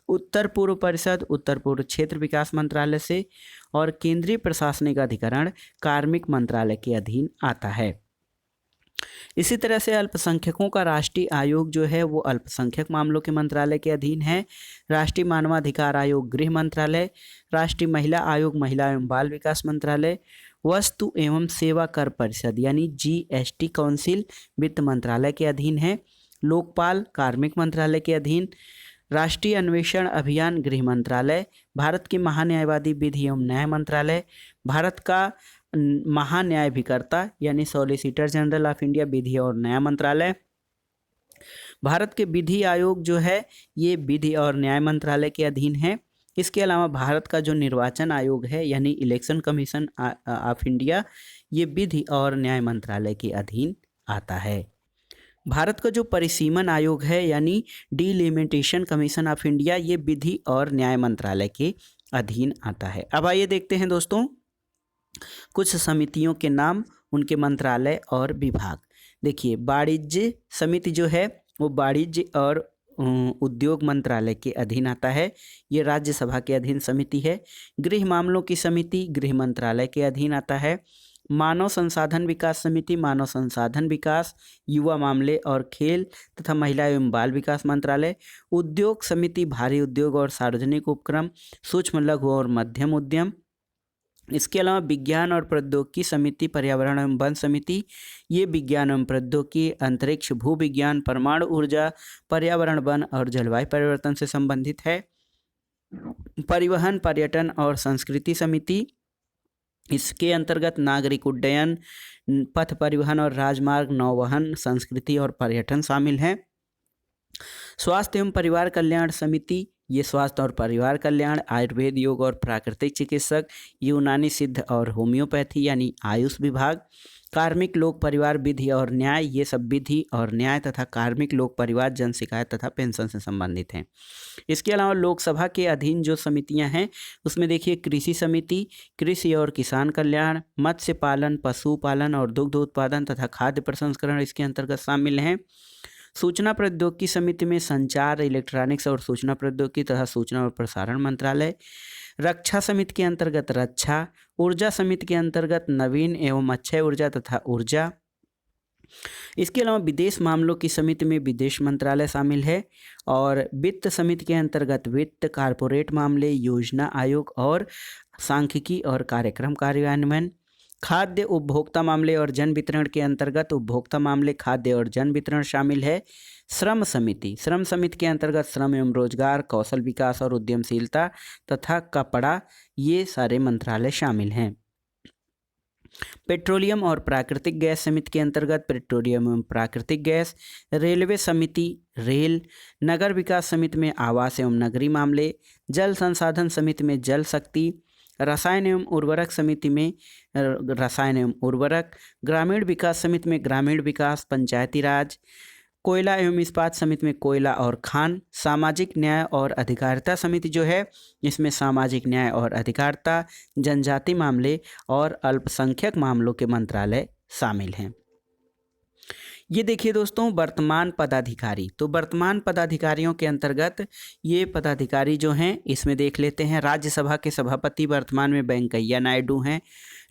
उत्तर पूर्व परिषद उत्तर पूर्व क्षेत्र विकास मंत्रालय से। और केंद्रीय प्रशासनिक अधिकरण कार्मिक मंत्रालय के अधीन आता है। इसी तरह से अल्पसंख्यकों का राष्ट्रीय आयोग जो है वो अल्पसंख्यक मामलों के मंत्रालय के अधीन है। राष्ट्रीय मानवाधिकार आयोग गृह मंत्रालय। राष्ट्रीय महिला आयोग महिला एवं बाल विकास मंत्रालय। वस्तु एवं सेवा कर परिषद यानी जीएसटी काउंसिल वित्त मंत्रालय के अधीन है। लोकपाल कार्मिक मंत्रालय के अधीन। राष्ट्रीय अन्वेषण अभियान गृह मंत्रालय। भारत के महान्यायवादी विधि एवं न्याय मंत्रालय। भारत का महान्यायाभिकर्ता यानी सॉलिसिटर जनरल ऑफ इंडिया विधि और न्याय मंत्रालय। भारत के विधि आयोग जो है ये विधि और न्याय मंत्रालय के अधीन है। इसके अलावा भारत का जो निर्वाचन आयोग है यानी इलेक्शन कमीशन ऑफ इंडिया ये विधि और न्याय मंत्रालय के अधीन आता है। भारत का जो परिसीमन आयोग है यानी डिलिमिटेशन कमीशन ऑफ इंडिया ये विधि और न्याय मंत्रालय के अधीन आता है। अब आइए देखते हैं दोस्तों कुछ समितियों के नाम, उनके मंत्रालय और विभाग। देखिए वाणिज्य समिति जो है वो वाणिज्य और उद्योग मंत्रालय के अधीन आता है। ये राज्यसभा के अधीन समिति है। गृह मामलों की समिति गृह मंत्रालय के अधीन आता है। मानव संसाधन विकास समिति मानव संसाधन विकास, युवा मामले और खेल तथा महिला एवं बाल विकास मंत्रालय। उद्योग समिति भारी उद्योग और सार्वजनिक उपक्रम, सूक्ष्म लघु और मध्यम उद्यम। इसके अलावा विज्ञान और प्रौद्योगिकी समिति पर्यावरण एवं वन समिति ये विज्ञान एवं प्रौद्योगिकी, अंतरिक्ष, भू विज्ञान, परमाणु ऊर्जा, पर्यावरण वन और जलवायु परिवर्तन से संबंधित है। परिवहन पर्यटन और संस्कृति समिति इसके अंतर्गत नागरिक उड्डयन, पथ परिवहन और राजमार्ग, नौवहन, संस्कृति और पर्यटन शामिल हैं। स्वास्थ्य एवं परिवार कल्याण समिति ये स्वास्थ्य और परिवार कल्याण, आयुर्वेद, योग और प्राकृतिक चिकित्सक, यूनानी सिद्ध और होम्योपैथी यानी आयुष विभाग। कार्मिक लोक परिवार विधि और न्याय ये सब विधि और न्याय तथा कार्मिक लोक परिवार जन शिकायत तथा पेंशन से संबंधित हैं। इसके अलावा लोकसभा के अधीन जो समितियां हैं उसमें देखिए कृषि समिति कृषि और किसान कल्याण, मत्स्य पालन, पशुपालन और दुग्ध उत्पादन तथा खाद्य प्रसंस्करण इसके अंतर्गत शामिल हैं। सूचना प्रौद्योगिकी समिति में संचार, इलेक्ट्रॉनिक्स और सूचना प्रौद्योगिकी तथा सूचना और प्रसारण मंत्रालय। रक्षा समिति के अंतर्गत रक्षा। ऊर्जा समिति के अंतर्गत नवीन एवं अक्षय ऊर्जा तथा ऊर्जा। इसके अलावा विदेश मामलों की समिति में विदेश मंत्रालय शामिल है। और वित्त समिति के अंतर्गत वित्त, कारपोरेट मामले, योजना आयोग और सांख्यिकी और कार्यक्रम कार्यान्वयन। खाद्य उपभोक्ता मामले और जन वितरण के अंतर्गत उपभोक्ता मामले, खाद्य और जन वितरण शामिल है। श्रम समिति के अंतर्गत श्रम एवं रोजगार, कौशल विकास और उद्यमशीलता तथा कपड़ा ये सारे मंत्रालय शामिल हैं। पेट्रोलियम और प्राकृतिक गैस समिति के अंतर्गत पेट्रोलियम एवं प्राकृतिक गैस। रेलवे समिति रेल। नगर विकास समिति में आवास एवं नगरीय मामले। जल संसाधन समिति में जल शक्ति। रसायन एवं उर्वरक समिति में रसायन एवं उर्वरक। ग्रामीण विकास समिति में ग्रामीण विकास, पंचायती राज। कोयला एवं इस्पात समिति में कोयला और खान। सामाजिक न्याय और अधिकारिता समिति जो है इसमें सामाजिक न्याय और अधिकारिता, जनजाति मामले और अल्पसंख्यक मामलों के मंत्रालय शामिल हैं। ये देखिए दोस्तों वर्तमान पदाधिकारी। तो वर्तमान पदाधिकारियों के अंतर्गत ये पदाधिकारी जो हैं इसमें देख लेते हैं। राज्यसभा के सभापति वर्तमान में वेंकैया नायडू हैं।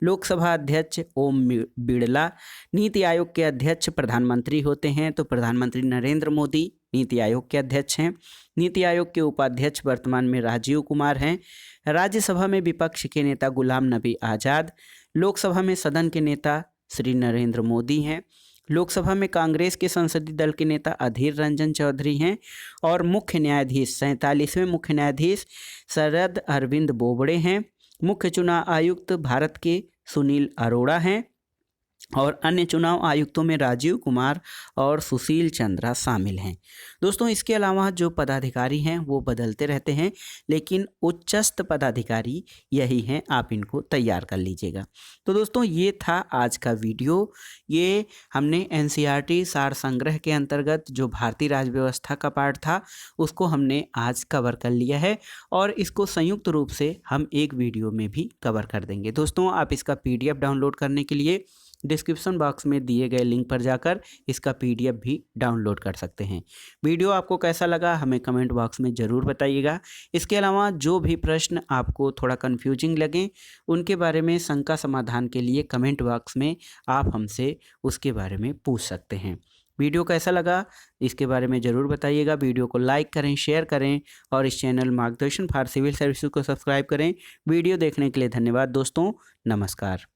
लोकसभा अध्यक्ष ओम बिड़ला। नीति आयोग के अध्यक्ष प्रधानमंत्री होते हैं, तो प्रधानमंत्री नरेंद्र मोदी नीति आयोग के अध्यक्ष हैं। नीति आयोग के उपाध्यक्ष वर्तमान में राजीव कुमार हैं। राज्यसभा में विपक्ष के नेता गुलाम नबी आज़ाद। लोकसभा में सदन के नेता श्री नरेंद्र मोदी हैं। लोकसभा में कांग्रेस के संसदीय दल के नेता अधीर रंजन चौधरी हैं। और मुख्य न्यायाधीश 47वें मुख्य न्यायाधीश शरद अरविंद बोबड़े हैं। मुख्य चुनाव आयुक्त भारत के सुनील अरोड़ा हैं। और अन्य चुनाव आयुक्तों में राजीव कुमार और सुशील चंद्रा शामिल हैं। दोस्तों इसके अलावा जो पदाधिकारी हैं वो बदलते रहते हैं, लेकिन उच्चस्थ पदाधिकारी यही हैं, आप इनको तैयार कर लीजिएगा। तो दोस्तों ये था आज का वीडियो। ये हमने एनसीईआरटी सार संग्रह के अंतर्गत जो भारतीय राज्य व्यवस्था का पार्ट था उसको हमने आज कवर कर लिया है और इसको संयुक्त रूप से हम एक वीडियो में भी कवर कर देंगे। दोस्तों आप इसका PDF डाउनलोड करने के लिए डिस्क्रिप्शन बॉक्स में दिए गए लिंक पर जाकर इसका PDF भी डाउनलोड कर सकते हैं। वीडियो आपको कैसा लगा हमें कमेंट बॉक्स में ज़रूर बताइएगा। इसके अलावा जो भी प्रश्न आपको थोड़ा कन्फ्यूजिंग लगें उनके बारे में शंका समाधान के लिए कमेंट बॉक्स में आप हमसे उसके बारे में पूछ सकते हैं। वीडियो कैसा लगा इसके बारे में ज़रूर बताइएगा। वीडियो को लाइक करें, शेयर करें और इस चैनल मार्गदर्शन फॉर सिविल सर्विसेज को सब्सक्राइब करें। वीडियो देखने के लिए धन्यवाद दोस्तों, नमस्कार।